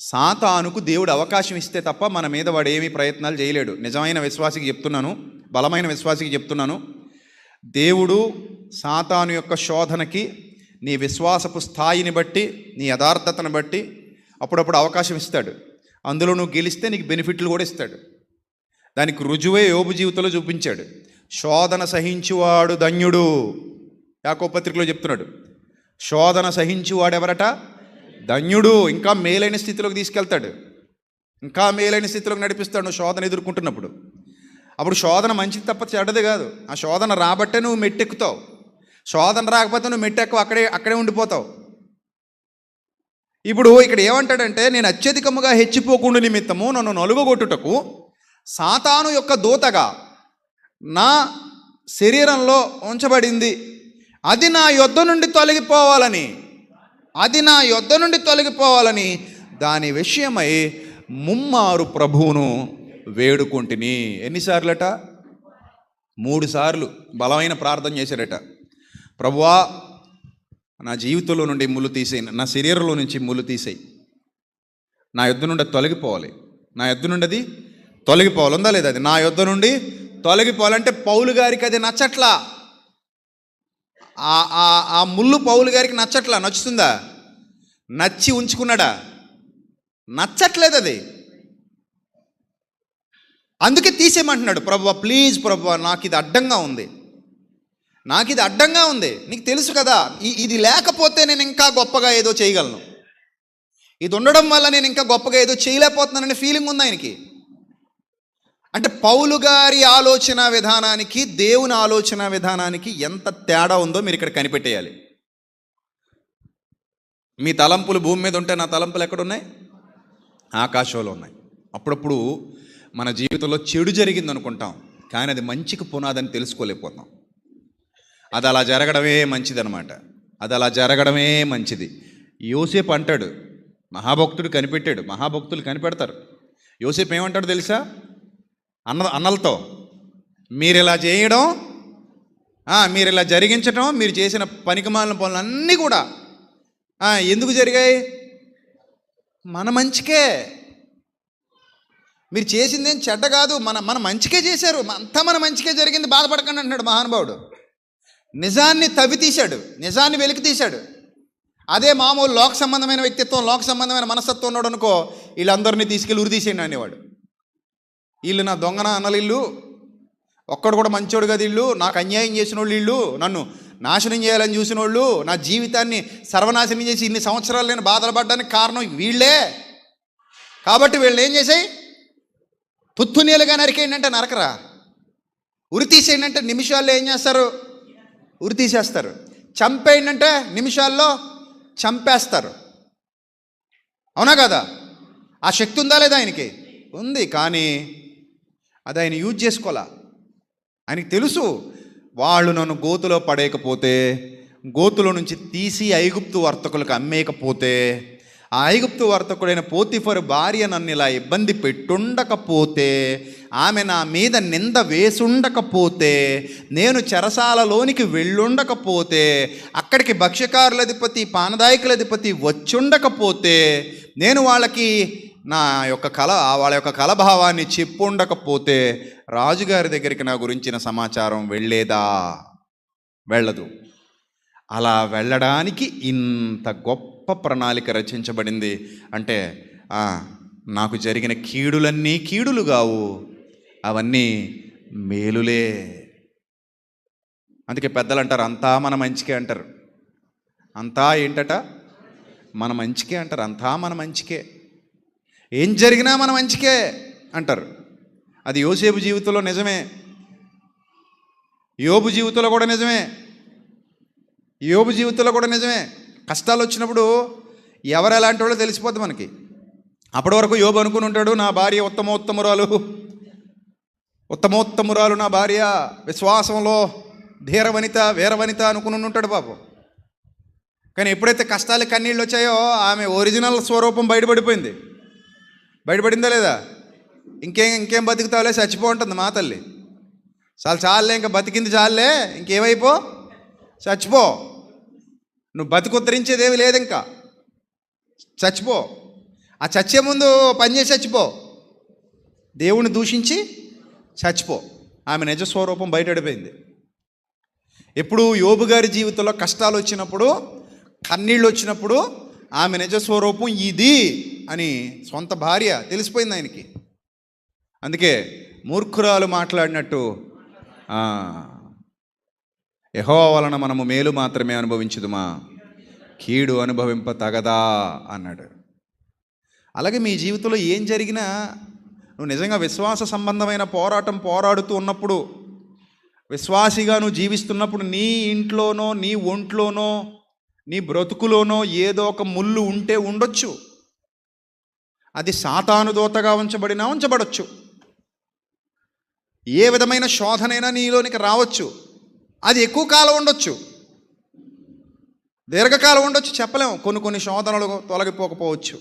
S1: సాతానుకు దేవుడు అవకాశం ఇస్తే తప్ప మన మీద వాడు ఏమీ ప్రయత్నాలు చేయలేడు. నిజమైన విశ్వాసికి చెప్తున్నాను, బలమైన విశ్వాసికి చెప్తున్నాను, దేవుడు సాతాను యొక్క శోధనకి నీ విశ్వాసపు స్థాయిని బట్టి, నీ యథార్థతను బట్టి అప్పుడప్పుడు అవకాశం ఇస్తాడు. అందులో నువ్వు గెలిస్తే నీకు బెనిఫిట్లు కూడా ఇస్తాడు. దానికి రుజువే యోబు జీవితంలో చూపించాడు. శోధన సహించువాడు ధన్యుడు. యాకోబు పత్రికలో చెప్తున్నాడు, శోధన సహించువాడు ఎవరట? ధన్యుడు. ఇంకా మేలైన స్థితిలోకి తీసుకెళ్తాడు, ఇంకా మేలైన స్థితిలోకి నడిపిస్తాడు నువ్వు శోధన ఎదుర్కొంటున్నప్పుడు. అప్పుడు శోధన మంచిది తప్ప చెడ్డది కాదు. ఆ శోధన రాబట్టే నువ్వు మెట్టెక్కుతావు. శోధన రాకపోతే నువ్వు మెట్టెక్కు అక్కడే ఉండిపోతావు. ఇప్పుడు ఇక్కడ ఏమంటాడంటే, నేను అత్యధికముగా హెచ్చిపోకుండా నిమిత్తము నన్ను నలుగగొట్టుటకు సాతాను యొక్క దూతగా నా శరీరంలో ఉంచబడింది. అది నా యొద్ద నుండి తొలగిపోవాలని దాని విషయమై ముమ్మారు ప్రభువును వేడుకుంటుని. ఎన్నిసార్లట? 3 సార్లు బలమైన ప్రార్థన చేశారట. ప్రభువా, నా జీవితంలో నుండి ముళ్ళు తీసేయి, నా శరీరంలో నుంచి ముళ్ళు తీసేయి, నా యొద్ద నుండి తొలగిపోవాలి, నా యొద్ద నుండి అది తొలగిపోవాలి. ఉందా లేదా? అది నా యొద్ద నుండి తొలగిపోవాలంటే పౌలు గారికి అది నచ్చట్లా. ఆ ముళ్ళు పౌలు గారికి నచ్చట్లా. నచ్చుతుందా? నచ్చి ఉంచుకున్నాడా? నచ్చట్లేదు అది. అందుకే తీసేయమంటున్నాడు. ప్రభువా ప్లీజ్ ప్రభువా, నాకు ఇది అడ్డంగా ఉంది, నాకు ఇది అడ్డంగా ఉంది, నీకు తెలుసు కదా, ఇది లేకపోతే నేను ఇంకా గొప్పగా ఏదో చేయగలను, ఇది ఉండడం వల్ల నేను ఇంకా గొప్పగా ఏదో చేయలేకపోతున్నాననే ఫీలింగ్ ఉంది ఆయనకి. అంటే పౌలు గారి ఆలోచన విధానానికి దేవుని ఆలోచన విధానానికి ఎంత తేడా ఉందో మీరు ఇక్కడ కనిపెట్టేయాలి. మీ తలంపులు భూమి మీద ఉంటే నా తలంపులు ఎక్కడున్నాయి? ఆకాశంలో ఉన్నాయి. అప్పుడప్పుడు మన జీవితంలో చెడు జరిగింది అనుకుంటాం, కానీ అది మంచికి పునాదని తెలుసుకోలేకపోతాం. అది అలా జరగడమే మంచిదనమాట. అది అలా జరగడమే మంచిది. యోసేపు అంటాడు, మహాభక్తుడు కనిపెట్టాడు, మహాభక్తులు కనిపెడతారు. యోసేపు ఏమంటాడు తెలుసా? అన్నలతో మీరు ఇలా చేయడం, మీరు ఇలా జరిగించడం, మీరు చేసిన పనికిమాలిన పనులన్నీ కూడా ఎందుకు జరిగాయి? మన మంచికే. మీరు చేసిందేం చెడ్డ కాదు, మన మంచికే చేశారు, అంతా మన మంచికే జరిగింది, బాధపడకండి అంటున్నాడు మహానుభావుడు. నిజాన్ని తవ్వి తీశాడు, నిజాన్ని వెలికి తీశాడు. అదే మామూలు లోక సంబంధమైన వ్యక్తిత్వం, లోక సంబంధమైన మనస్తత్వం ఉన్నాడు అనుకో, వీళ్ళందరినీ తీసుకెళ్ళి ఉరి తీసేయండి అనేవాడు. వీళ్ళు నా దొంగన అన్నలు, ఒక్కడు కూడా మంచోడు కదా వీళ్ళు, నాకు అన్యాయం చేసిన వాళ్ళు, వీళ్ళు నన్ను నాశనం చేయాలని చూసిన వాళ్ళు, నా జీవితాన్ని సర్వనాశనం చేసి ఇన్ని సంవత్సరాలు నేను బాధలు పడ్డానికి కారణం వీళ్ళే. కాబట్టి వీళ్ళు ఏం చేసాయి? తుత్తునీలుగా నరికేయండి అంటే నరకరా, ఉరి తీసేయండి అంటే నిమిషాల్లో ఏం చేస్తారు? ఉరి తీసేస్తారు. చంపేయండి అంటే నిమిషాల్లో చంపేస్తారు. అవునా కదా? ఆ శక్తి ఉందా లేదా ఆయనకి? ఉంది. కానీ అది ఆయన యూజ్ చేసుకోవాలా. ఆయనకి తెలుసు, వాళ్ళు నన్ను గోతులో పడేయకపోతే, గోతులో నుంచి తీసి ఐగుప్తు వర్తకులకు అమ్మేయకపోతే, ఆ ఐగుప్తు వర్తకుడైన పోతిఫరు భార్య నన్ను ఇలా ఇబ్బంది పెట్టుండకపోతే, ఆమె నా మీద నింద వేసుండకపోతే, నేను చెరసాలలోనికి వెళ్ళుండకపోతే, అక్కడికి భక్ష్యకారుల అధిపతి పానదాయకుల అధిపతి వచ్చుండకపోతే, నేను వాళ్ళకి వాళ్ళ యొక్క కలభావాన్ని చెప్పుండకపోతే, రాజుగారి దగ్గరికి నా గురించిన సమాచారం వెళ్ళేదా? వెళ్ళదు. అలా వెళ్ళడానికి ఇంత గొప్ప ప్రణాళిక రచించబడింది. అంటే నాకు జరిగిన కీడులన్నీ కీడులు కావు, అవన్నీ మేలులే. అందుకే పెద్దలు అంటారు, అంతా మన మంచికే అంటారు. అంతా ఏంటట? మన మంచికే అంటారు. అంతా మన మంచికే, ఏం జరిగినా మన మంచికే అంటారు. అది యోసేపు జీవితంలో నిజమే, యోబు జీవితంలో కూడా నిజమే. యోబు జీవితంలో కూడా నిజమే. కష్టాలు వచ్చినప్పుడు ఎవరు ఎలాంటి వాళ్ళో తెలిసిపోద్ది మనకి. అప్పటి వరకు యోబు అనుకుని ఉంటాడు, నా భార్య ఉత్తమోత్తమురాలు నా భార్య, విశ్వాసంలో ధీరవనిత వీరవనిత అనుకుని ఉంటాడు పాపం. కానీ ఎప్పుడైతే కష్టాలు కన్నీళ్ళు వచ్చాయో, ఆమె ఒరిజినల్ స్వరూపం బయటపడిపోయింది. బయటపడిందా లేదా? ఇంకేం బతుకుతావులే, చచ్చిపో ఉంటుంది మా తల్లి. చాలే, ఇంకా బతికింది చాలే, ఇంకేమైపో, చచ్చిపో, నువ్వు బతుకుత్తరించేది ఏమి లేదు, ఇంకా చచ్చిపో. ఆ చచ్చే ముందు పని చేసి చచ్చిపో, దేవుని దూషించి చచ్చిపో. ఆమె నిజ స్వరూపం బయటపడిపోయింది. ఎప్పుడు యోబు గారి జీవితంలో కష్టాలు వచ్చినప్పుడు, కన్నీళ్ళు వచ్చినప్పుడు, ఆమె నిజ స్వరూపం ఇది అని సొంత భార్య తెలిసిపోయింది ఆయనకి. అందుకే మూర్ఖురాలు మాట్లాడినట్టు, యెహోవా వలన మనము మేలు మాత్రమే అనుభవించుదుమా, కీడు అనుభవింప తగదా అన్నాడు. అలాగే మీ జీవితంలో ఏం జరిగినా, నువ్వు నిజంగా విశ్వాస సంబంధమైన పోరాటం పోరాడుతూ ఉన్నప్పుడు, విశ్వాసిగా నువ్వు జీవిస్తున్నప్పుడు, నీ ఇంట్లోనో నీ ఒంట్లోనో నీ బ్రతుకులోనో ఏదో ఒక ముళ్ళు ఉంటే ఉండొచ్చు. అది సాతాను దూతగా ఉంచబడొచ్చు. ఏ విధమైన శోధనైనా నీలోనికి రావచ్చు. అది ఎక్కువ కాలం ఉండొచ్చు, దీర్ఘకాలం ఉండొచ్చు, చెప్పలేము. కొన్ని శోధనలు తొలగిపోకపోవచ్చు,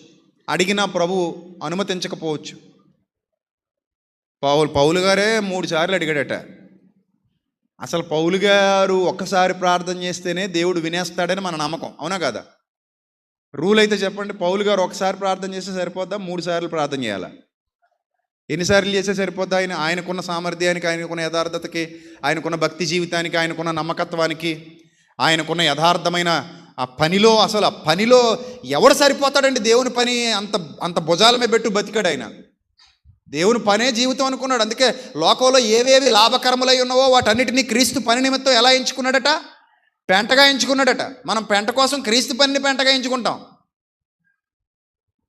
S1: అడిగినా ప్రభువు అనుమతించకపోవచ్చు. పౌలు గారే 3 సార్లు అడిగాడట. అసలు పౌలు గారు ఒక్కసారి ప్రార్థన చేస్తేనే దేవుడు వినేస్తాడని మన నమ్మకం, అవునా కదా? రూల్ అయితే చెప్పండి, పౌలు గారు ఒకసారి ప్రార్థన చేస్తే సరిపోద్దా? 3 సార్లు ప్రార్థన చేయాలా? ఎన్నిసార్లు చేస్తే సరిపోద్దా? ఆయనకున్న సామర్థ్యానికి, ఆయనకున్న యథార్థతకి, ఆయనకున్న భక్తి జీవితానికి, ఆయనకున్న నమ్మకత్వానికి, ఆయనకున్న యథార్థమైన ఆ పనిలో, అసలు ఆ పనిలో ఎవడు సరిపోతాడండి? దేవుని పని అంత భుజాల మీద పెట్టు బతికాడు ఆయన. దేవుని పనే జీవితం అనుకున్నాడు. అందుకే లోకంలో ఏవేవి లాభకరములై ఉన్నావో వాటన్నిటినీ క్రీస్తు పని నిమిత్తం ఎలా ఎంచుకున్నాడట? పెంటగా ఎంచుకున్నాడట. మనం పెంట కోసం క్రీస్తు పనిని పెంటగా ఎంచుకుంటాం.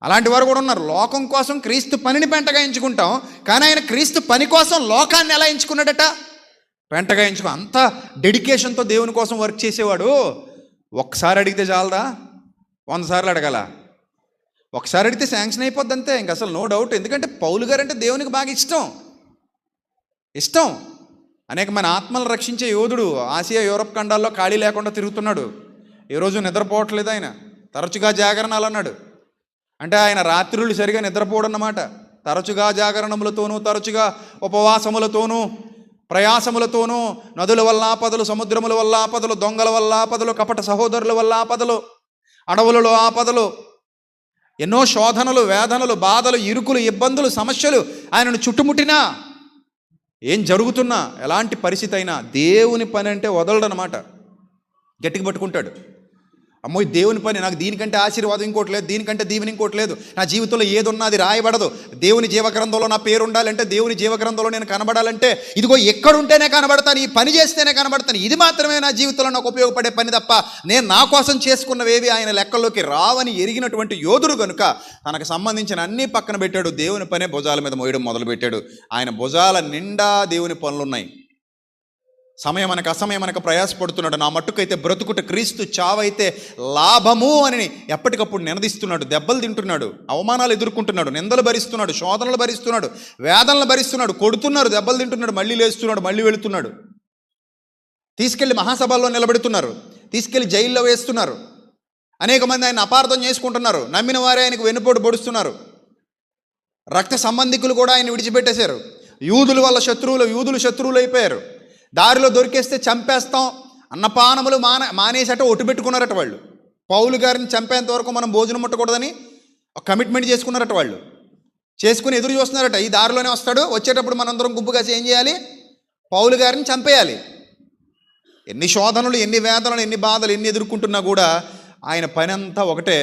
S1: అలాంటి వారు కూడా ఉన్నారు. లోకం కోసం క్రీస్తు పనిని పెంటగా ఎంచుకుంటాం, కానీ ఆయన క్రీస్తు పని కోసం లోకాన్ని ఎలా ఎంచుకున్నాడట? పెంటగా ఎంచుకో. అంత డెడికేషన్తో దేవుని కోసం వర్క్ చేసేవాడు. ఒక్కసారి అడిగితే చాలదా? 100 సార్లు అడగాల? ఒకసారి అడిగితే శాంక్షన్ అయిపోద్ది అంతే, ఇంక అసలు నో డౌట్. ఎందుకంటే పౌలు గారు అంటే దేవునికి బాగా ఇష్టం. అనేకమైన ఆత్మలను రక్షించే యోధుడు. ఆసియా యూరప్ ఖండాల్లో ఖాళీ లేకుండా తిరుగుతున్నాడు. ఏ రోజు నిద్రపోవట్లేదు ఆయన. తరచుగా జాగరణాలు అన్నాడు. అంటే ఆయన రాత్రులు సరిగా నిద్రపోవడం అన్నమాట. తరచుగా జాగరణములతోనూ, తరచుగా ఉపవాసములతోనూ, ప్రయాసములతోనూ, నదుల వల్ల ఆపదలు, సముద్రముల వల్ల ఆపదలు, దొంగల వల్ల ఆపదలు, కపట సహోదరుల వల్ల ఆపదలు, అడవులలో ఆపదలు, ఎన్నో శోధనలు, వేదనలు, బాధలు, ఇరుకులు, ఇబ్బందులు, సమస్యలు ఆయనను చుట్టుముట్టినా, ఏం జరుగుతున్నా, ఎలాంటి పరిస్థితి అయినా దేవుని పని అంటే వదలడనమాట. గట్టిగా పట్టుకుంటాడు. అమ్మో దేవుని పని, నాకు దీనికంటే ఆశీర్వాదం ఇంకోటి లేదు, దీనికంటే దీవెన ఇంకోటి లేదు, నా జీవితంలో ఏది ఉన్నా అది రాయబడదు. దేవుని జీవగ్రంథంలో నా పేరు ఉండాలంటే, దేవుని జీవగ్రంథంలో నేను కనబడాలంటే, ఇదిగో ఎక్కడుంటేనే కనబడతాను, ఈ పని చేస్తేనే కనబడతాను, ఇది మాత్రమే నా జీవితంలో నాకు ఉపయోగపడే పని తప్ప నేను నా కోసం చేసుకున్నవేవి ఆయన లెక్కల్లోకి రావని ఎరిగినటువంటి యోధుడు కనుక తనకు సంబంధించిన అన్నీ పక్కన పెట్టాడు. దేవుని పనే భుజాల మీద మోయడం మొదలుపెట్టాడు. ఆయన భుజాల నిండా దేవుని పనులున్నాయి. సమయం అనక అసమయం అనక ప్రయాసపడుతున్నాడు. నా మట్టుకైతే బ్రతుకుట క్రీస్తు, చావైతే లాభము అని ఎప్పటికప్పుడు నినదిస్తున్నాడు. దెబ్బలు తింటున్నాడు, అవమానాలు ఎదుర్కొంటున్నాడు, నిందలు భరిస్తున్నాడు, శోధనలు భరిస్తున్నాడు, వేదనలు భరిస్తున్నాడు. కొడుతున్నారు, దెబ్బలు తింటున్నాడు, మళ్ళీ లేస్తున్నాడు, మళ్ళీ వెళుతున్నాడు. తీసుకెళ్ళి మహాసభల్లో నిలబెడుతున్నారు, తీసుకెళ్ళి జైల్లో వేస్తున్నారు. అనేక మంది ఆయన అపార్థం చేసుకుంటున్నారు. నమ్మిన వారే ఆయనకు వెన్నుపోటు పొడుస్తున్నారు. రక్త సంబంధికులు కూడా ఆయన విడిచిపెట్టేశారు. యూదుల వల్ల యూదులు శత్రువులు అయిపోయారు. దారిలో దొరికేస్తే చంపేస్తాం, అన్నపానములు మానేసట ఒట్టు పెట్టుకున్నారట వాళ్ళు. పౌలు గారిని చంపేంత వరకు మనం భోజనం ముట్టకూడదని ఒక కమిట్మెంట్ చేసుకున్నారట వాళ్ళు. చేసుకుని ఎదురు చూస్తున్నారట, ఈ దారిలోనే వస్తాడు, వచ్చేటప్పుడు మనందరం గుంపుగా ఏం చేయాలి? పౌలు గారిని చంపేయాలి. ఎన్ని శోధనలు, ఎన్ని వేదనలు, ఎన్ని బాధలు, ఎన్ని ఎదుర్కొంటున్నా కూడా ఆయన పని అంతా ఒకటే,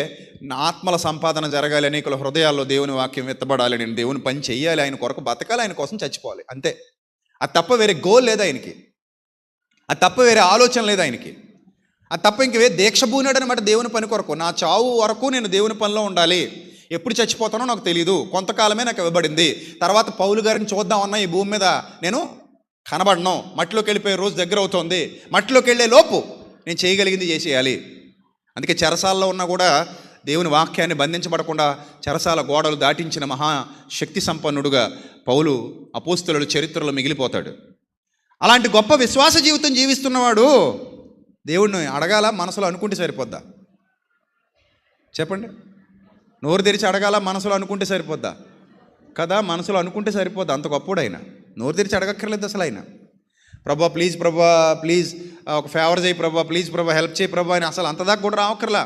S1: నా ఆత్మల సంపాదన జరగాలి, అనేకుల హృదయాల్లో దేవుని వాక్యం ఎత్తబడాలి, నేను దేవుని పని చెయ్యాలి, ఆయన కొరకు బతకాలి, ఆయన కోసం చచ్చిపోవాలి, అంతే. అది తప్ప వేరే గోల్ లేదు ఆయనకి, అది తప్ప వేరే ఆలోచన లేదు ఆయనకి, అది తప్ప ఇంక దీక్ష పూనాడు అనమాట దేవుని పని కొరకు. నా చావు వరకు నేను దేవుని పనిలో ఉండాలి, ఎప్పుడు చచ్చిపోతానో నాకు తెలియదు, కొంతకాలమే నాకు ఇవ్వబడింది, తర్వాత పౌలు గారిని చూద్దామన్నా ఈ భూమి మీద నేను కనబడను, మట్టిలోకి వెళ్ళిపోయే రోజు దగ్గర అవుతోంది, మట్టిలోకి వెళ్ళే లోపు నేను చేయగలిగింది చేసేయాలి. అందుకే చెరసాల్లో ఉన్నా కూడా దేవుని వాక్యాన్ని బంధించబడకుండా చెరసాల గోడలు దాటించిన మహాశక్తి సంపన్నుడుగా పౌలు అపోస్తలుల చరిత్రలో మిగిలిపోతాడు. అలాంటి గొప్ప విశ్వాస జీవితం జీవిస్తున్నవాడు దేవుడిని అడగాల, మనసులో అనుకుంటే సరిపోద్దా? చెప్పండి. నోరు తెరిచి అడగాల, మనసులో అనుకుంటే సరిపోద్దా? కదా, మనసులో అనుకుంటే సరిపోద్దా? అంత గొప్పడు ఆయన. నోరు తెరిచి అడగక్కర్లేదు అసలు ఆయన. ప్రభా ప్లీజ్, ప్రభా ప్లీజ్, ఒక ఫేవర్ చేయి ప్రభా, ప్లీజ్ ప్రభా హెల్ప్ చేయి ప్రభా అని అసలు అంతదాకా కూడా రావక్కర్లా.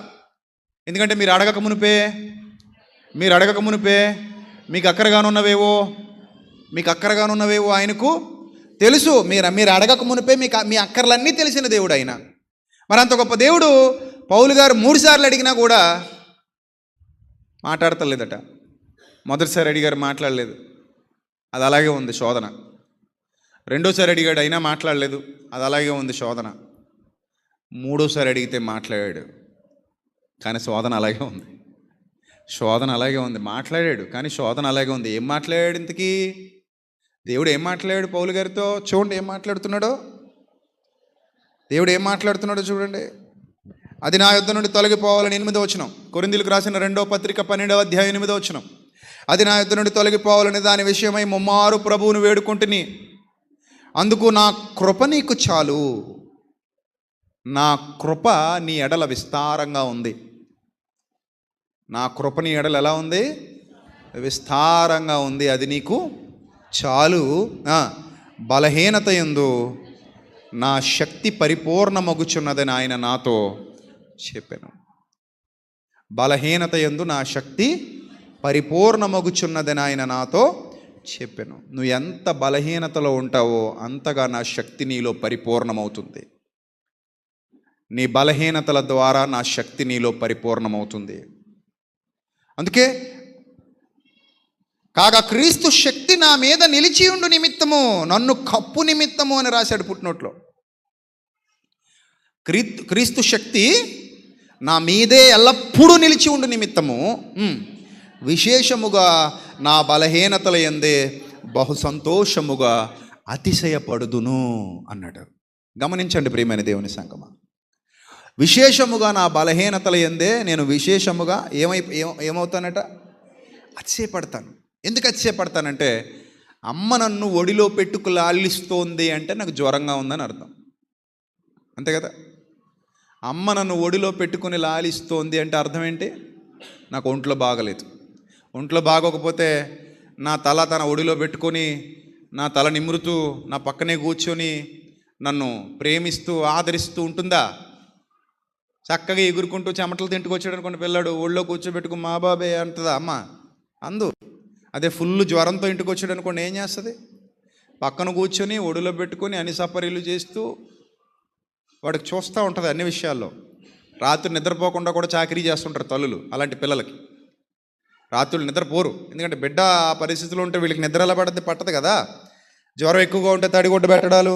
S1: ఎందుకంటే మీరు అడగక మునిపే మీకు అక్కరగానున్నవేవో ఆయనకు తెలుసు. మీరు అడగక మునిపే మీ అక్కర్లన్నీ తెలిసిన దేవుడు ఆయన. మరి అంత గొప్ప దేవుడు పౌలు గారు 3 సార్లు అడిగినా కూడా మాట్లాడతలేదట. మొదటిసారి అడిగారు, మాట్లాడలేదు, అది అలాగే ఉంది శోధన. రెండోసారి అడిగాడు, అయినా మాట్లాడలేదు, అది అలాగే ఉంది శోధన. మూడోసారి అడిగితే మాట్లాడాడు, కానీ శోధన అలాగే ఉంది. మాట్లాడాడు కానీ శోధన అలాగే ఉంది. ఏం మాట్లాడాడు ఇంతకీ? దేవుడు ఏం మాట్లాడాడు పౌలు గారితో? చూడండి ఏం మాట్లాడుతున్నాడో. దేవుడు ఏం మాట్లాడుతున్నాడో చూడండి. అది నా యుద్ధ నుండి తొలగిపోవాలని 8వ వచనం, కొరింథీయులకు రాసిన 2వ పత్రిక 12వ అధ్యాయం 8వ వచనం. అది నా యుద్ధ నుండి తొలగిపోవాలని దాని విషయమై ముమ్మారు ప్రభువును వేడుకుంటుని, అందుకు నా కృప నీకు చాలు, నా కృప నీ ఎడల విస్తారంగా ఉంది. నా కృప నీ ఎడల ఎలా ఉంది? విస్తారంగా ఉంది, అది నీకు చాలు. బలహీనత యందు నా శక్తి పరిపూర్ణమగుచున్నదని ఆయన నాతో చెప్పాను. బలహీనత యందు నా శక్తి పరిపూర్ణమగుచున్నదని ఆయన నాతో చెప్పాను. నువ్వు ఎంత బలహీనతలో ఉంటావో అంతగా నా శక్తి నీలో పరిపూర్ణమవుతుంది. నీ బలహీనతల ద్వారా నా శక్తి నీలో పరిపూర్ణమవుతుంది. అందుకే కాగా క్రీస్తు శక్తి నా మీద నిలిచియుండు నిమిత్తము నన్ను కప్పు నిమిత్తము అని రాశాడు పుట్టినోట్లో. క్రీస్తు శక్తి నా మీదే ఎల్లప్పుడూ నిలిచి ఉండు నిమిత్తము విశేషముగా నా బలహీనతల యందే బహు సంతోషముగా అతిశయపడుదును అన్నాడు. గమనించండి ప్రియమైన దేవుని సంగమా, విశేషముగా నా బలహీనతల యందే నేను విశేషముగా ఏమవుతానట? అతిశయపడతాను. ఎందుకు అతిశయపడతానంటే, అమ్మ నన్ను ఒడిలో పెట్టుకు లాలిస్తోంది అంటే నాకు జ్వరంగా ఉందని అర్థం, అంతే కదా? అమ్మ నన్ను ఒడిలో పెట్టుకుని లాలిస్తోంది అంటే అర్థం ఏంటి? నాకు ఒంట్లో బాగలేదు. ఒంట్లో బాగోకపోతే నా తల తన ఒడిలో పెట్టుకొని, నా తల నిమురుతూ, నా పక్కనే కూర్చొని నన్ను ప్రేమిస్తూ ఆదరిస్తూ ఉంటుందా? చక్కగా ఎగురుకుంటూ చెమటలు తింటుకు వచ్చాడు అనుకోండి పిల్లాడు, ఒళ్ళో కూర్చోబెట్టుకు మా బాబే అంటుందా అమ్మ? అందు. అదే ఫుల్ జ్వరంతో ఇంటికి వచ్చాడు అనుకోండి, ఏం చేస్తుంది? పక్కన కూర్చొని ఒడిలో పెట్టుకొని అన్ని సపరీలు చేస్తూ వాడికి చూస్తూ ఉంటుంది అన్ని విషయాల్లో. రాత్రి నిద్రపోకుండా కూడా చాకరీ చేస్తుంటారు తల్లులు అలాంటి పిల్లలకి. రాత్రులు నిద్రపోరు, ఎందుకంటే బిడ్డ ఆ పరిస్థితిలో ఉంటే వీళ్ళకి నిద్ర ఎలా పట్టదు కదా. జ్వరం ఎక్కువగా ఉంటే తడిగుడ్డ పెట్టడాలు,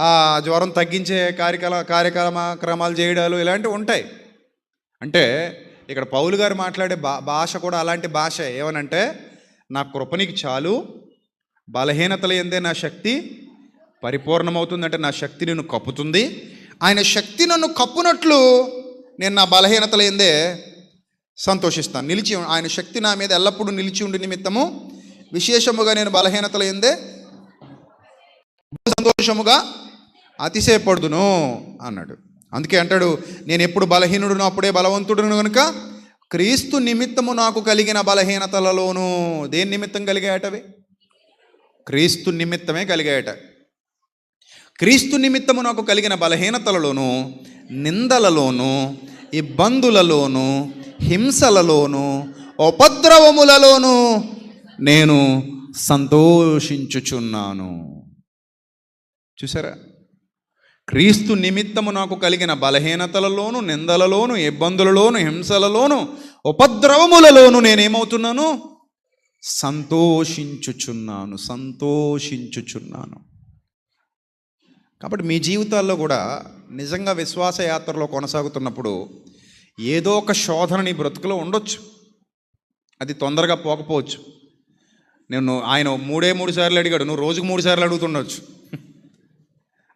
S1: ఆ జ్వరం తగ్గించే కార్యక్రమాలు చేయడాలు ఇలాంటివి ఉంటాయి. అంటే ఇక్కడ పౌలు గారు మాట్లాడే భాష కూడా అలాంటి భాష. ఏమనంటే, నా కృప నీకు చాలు, బలహీనతల యందే నా శక్తి పరిపూర్ణమవుతుందంటే నా శక్తి నిన్ను కప్పుతుంది. ఆయన శక్తి నన్ను కప్పునట్లు నేను నా బలహీనతల యందే సంతోషిస్తాను. ఆయన శక్తి నా మీద ఎల్లప్పుడూ నిలిచి ఉండి నిమిత్తము విశేషముగా నేను బలహీనతల యందే సంతోషముగా అతిశయపడుదును అన్నాడు. అందుకే అంటాడు, నేను ఎప్పుడు బలహీనుడును అప్పుడే బలవంతుడును కనుక క్రీస్తు నిమిత్తము నాకు కలిగిన బలహీనతలలోను. దేని నిమిత్తం కలిగాయటవి? క్రీస్తు నిమిత్తమే కలిగాయట. క్రీస్తు నిమిత్తము నాకు కలిగిన బలహీనతలలోను, నిందలలోను, ఇబ్బందులలోను, హింసలలోను, ఉపద్రవములలోను నేను సంతోషించుచున్నాను. చూసారా? క్రీస్తు నిమిత్తము నాకు కలిగిన బలహీనతలలోను, నిందలలోను, ఇబ్బందులలోను, హింసలలోను, ఉపద్రవములలోను నేనేమవుతున్నాను? సంతోషించుచున్నాను. కాబట్టి మీ జీవితాల్లో కూడా నిజంగా విశ్వాస యాత్రలో కొనసాగుతున్నప్పుడు ఏదో ఒక శోధన నీ బ్రతుకులో ఉండొచ్చు. అది తొందరగా పోకపోవచ్చు. ఆయన మూడు సార్లు అడిగాడు, నువ్వు రోజుకు 3 సార్లు అడుగుతుండొచ్చు.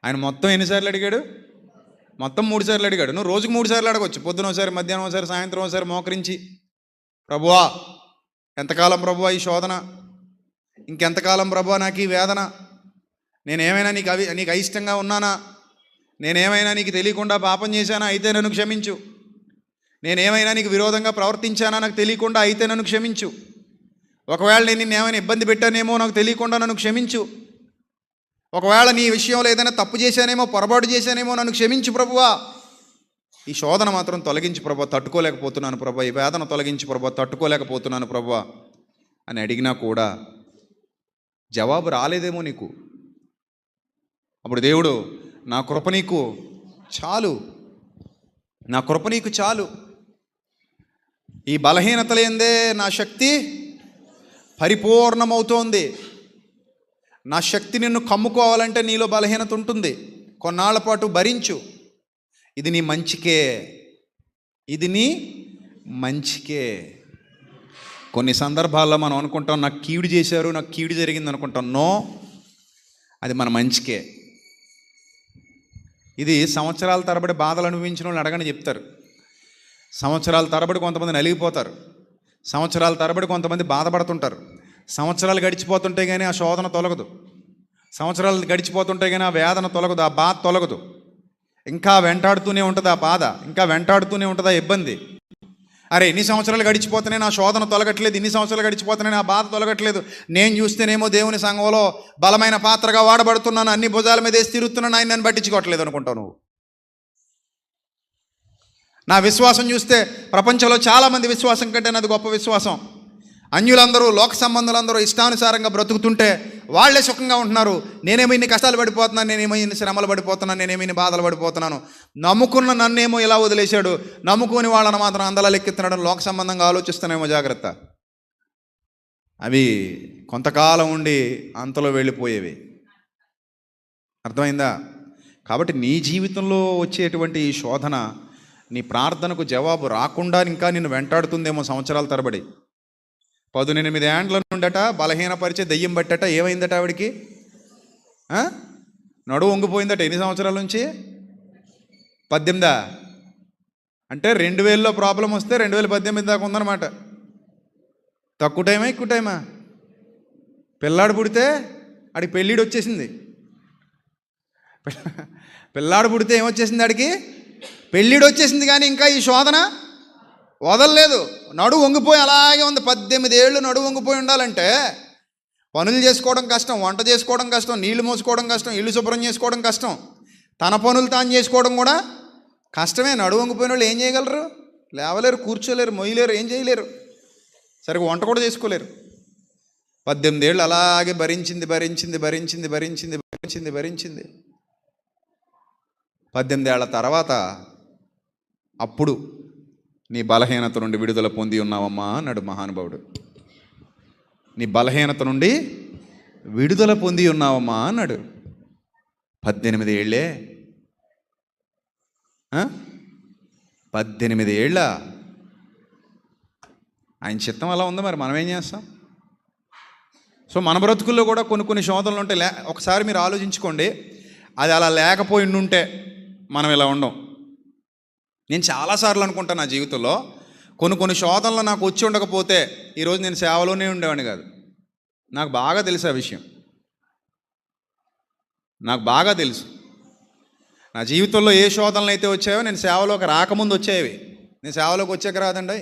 S1: ఆయన మొత్తం ఎన్నిసార్లు అడిగాడు? మొత్తం 3 సార్లు అడిగాడు. నువ్వు రోజుకు 3 సార్లు అడగవచ్చు. పొద్దున ఒకసారి, మధ్యాహ్నం ఒకసారి, సాయంత్రం ఒకసారి మోకరించి, ప్రభువా ఎంతకాలం ప్రభువా ఈ శోధన, ఇంకెంతకాలం ప్రభువా నాకు ఈ వేదన, నేనేమైనా నీకు అయిష్టంగా ఉన్నానా, నేనేమైనా నీకు తెలియకుండా పాపం చేశానా, అయితే నన్ను క్షమించు, నేనేమైనా నీకు విరోధంగా ప్రవర్తించానా నాకు తెలియకుండా, అయితే నన్ను క్షమించు, ఒకవేళ నేను నిన్ను ఏమైనా ఇబ్బంది పెట్టానేమో నాకు తెలియకుండా నన్ను క్షమించు, ఒకవేళ నీ విషయంలో ఏదైనా తప్పు చేశానేమో, పొరపాటు చేశానేమో నన్ను క్షమించు ప్రభువా, ఈ శోధన మాత్రం తొలగించి ప్రభువా, తట్టుకోలేకపోతున్నాను ప్రభువా, ఈ వేదన తొలగించి ప్రభువా, తట్టుకోలేకపోతున్నాను ప్రభువా అని అడిగినా కూడా జవాబు రాలేదేమో నీకు. అప్పుడు దేవుడు, నా కృప నీకు చాలు, నా కృప నీకు చాలు, ఈ బలహీనతలేందే నా శక్తి పరిపూర్ణమవుతోంది. నా శక్తి నిన్ను కమ్ముకోవాలంటే నీలో బలహీనత ఉంటుంది, కొన్నాళ్ల పాటు భరించు, ఇది నీ మంచికే, ఇది నీ మంచికే. కొన్ని సందర్భాల్లో మనం అనుకుంటాం, నాకు కీడు చేశారు, నాకు కీడు జరిగింది అనుకుంటాం. నో, అది మన మంచికే. ఇది సంవత్సరాల తరబడి బాధలు అనుభవించిన వాళ్ళు అడగని చెప్తారు. సంవత్సరాల తరబడి కొంతమంది నలిగిపోతారు, సంవత్సరాల తరబడి కొంతమంది బాధపడుతుంటారు. సంవత్సరాలు గడిచిపోతుంటే కానీ ఆ శోధన తొలగదు, సంవత్సరాలు గడిచిపోతుంటే కానీ ఆ వేదన తొలగదు, ఆ బాధ తొలగదు, ఇంకా వెంటాడుతూనే ఉంటుంది ఆ బాధ, ఇంకా వెంటాడుతూనే ఉంటుంది ఆ ఇబ్బంది. అరే ఇన్ని సంవత్సరాలు గడిచిపోతేనే నా శోధన తొలగట్లేదు, ఇన్ని సంవత్సరాలు గడిచిపోతేనే నా బాధ తొలగట్లేదు, నేను చూస్తేనేమో దేవుని సంఘంలో బలమైన పాత్రగా వాడబడుతున్నాను, అన్ని భుజాల మీద వేసి తిరుగుతున్నాను, ఆయన నన్ను పట్టించుకోవట్లేదు అనుకుంటావు నువ్వు. నా విశ్వాసం చూస్తే ప్రపంచంలో చాలామంది విశ్వాసం కంటే నాది గొప్ప విశ్వాసం. అన్యులందరూ, లోక సంబంధులందరూ ఇష్టానుసారంగా బ్రతుకుతుంటే వాళ్ళే సుఖంగా ఉంటున్నారు. నేనేమో ఇన్ని కష్టాలు పడిపోతున్నాను, నేనేమో ఇన్ని శ్రమలు పడిపోతున్నాను, నేనేమో ఇన్ని బాధలు పడిపోతున్నాను. నమ్ముకున్న నన్నేమో ఇలా వదిలేశాడు, నమ్ముకుని వాళ్ళని మాత్రం అందలా లెక్కెత్తున్నాడు. లోక సంబంధంగా ఆలోచిస్తున్నామో జాగ్రత్త. అవి కొంతకాలం ఉండి అంతలో వెళ్ళిపోయేవి. అర్థమైందా? కాబట్టి నీ జీవితంలో వచ్చేటువంటి ఈ శోధన నీ ప్రార్థనకు జవాబు రాకుండా ఇంకా నిన్ను వెంటాడుతుందేమో సంవత్సరాల తరబడి. 18 ఏండ్ల నుండట బలహీనపరిచే దెయ్యం బట్టట ఏమైందట ఆవిడికి? నడువు వంగిపోయిందట. ఎన్ని సంవత్సరాల నుంచి? 18. అంటే 2000లో ప్రాబ్లం వస్తే 2018 దాకా ఉందన్నమాట. తక్కువ టైమా ఎక్కువ టైమా? పిల్లాడు పుడితే ఆడికి పెళ్ళిడు వచ్చేసింది. పిల్లాడు పుడితే ఏమొచ్చేసింది? ఆడికి పెళ్ళిడు వచ్చేసింది. కానీ ఇంకా ఈ శోధన వదలలేదు. నడువు వంగిపోయి అలాగే ఉంది. 18 ఏళ్ళు నడువు వంగిపోయి ఉండాలంటే పనులు చేసుకోవడం కష్టం, వంట చేసుకోవడం కష్టం, నీళ్లు మోసుకోవడం కష్టం, ఇల్లు శుభ్రం చేసుకోవడం కష్టం, తన పనులు తాను చేసుకోవడం కూడా కష్టమే. నడువు వంగిపోయిన వాళ్ళు ఏం చేయగలరు? లేవలేరు, కూర్చోలేరు, మొయ్యలేరు, ఏం చేయలేరు, సరిగ్గా వంట కూడా చేసుకోలేరు. 18 ఏళ్ళు అలాగే భరించింది భరించింది భరించింది భరించింది భరించింది భరించింది 18 ఏళ్ల తర్వాత అప్పుడు నీ బలహీనత నుండి విడుదల పొంది ఉన్నావమ్మా అన్నాడు మహానుభావుడు. నీ బలహీనత నుండి విడుదల పొంది ఉన్నావమ్మా అన్నాడు. 18 ఏళ్ళే, 18 ఏళ్ళ ఆయన చిత్తం అలా ఉందా? మరి మనం ఏం చేస్తాం? సో మన బ్రతుకుల్లో కూడా కొన్ని శోధనలు ఉంటాయి. ఒకసారి మీరు ఆలోచించుకోండి, అది అలా లేకపోయి ఉంటే మనం ఇలా ఉండం. నేను చాలాసార్లు అనుకుంటాను నా జీవితంలో కొన్ని శోధనలు నాకు వచ్చి ఉండకపోతే ఈరోజు నేను సేవలోనే ఉండేవాడిని కాదు. నాకు బాగా తెలుసు ఆ విషయం, నాకు బాగా తెలుసు. నా జీవితంలో ఏ శోధనలు అయితే వచ్చాయో నేను సేవలోకి రాకముందు వచ్చేవి. నేను సేవలోకి వచ్చాక రాదండి.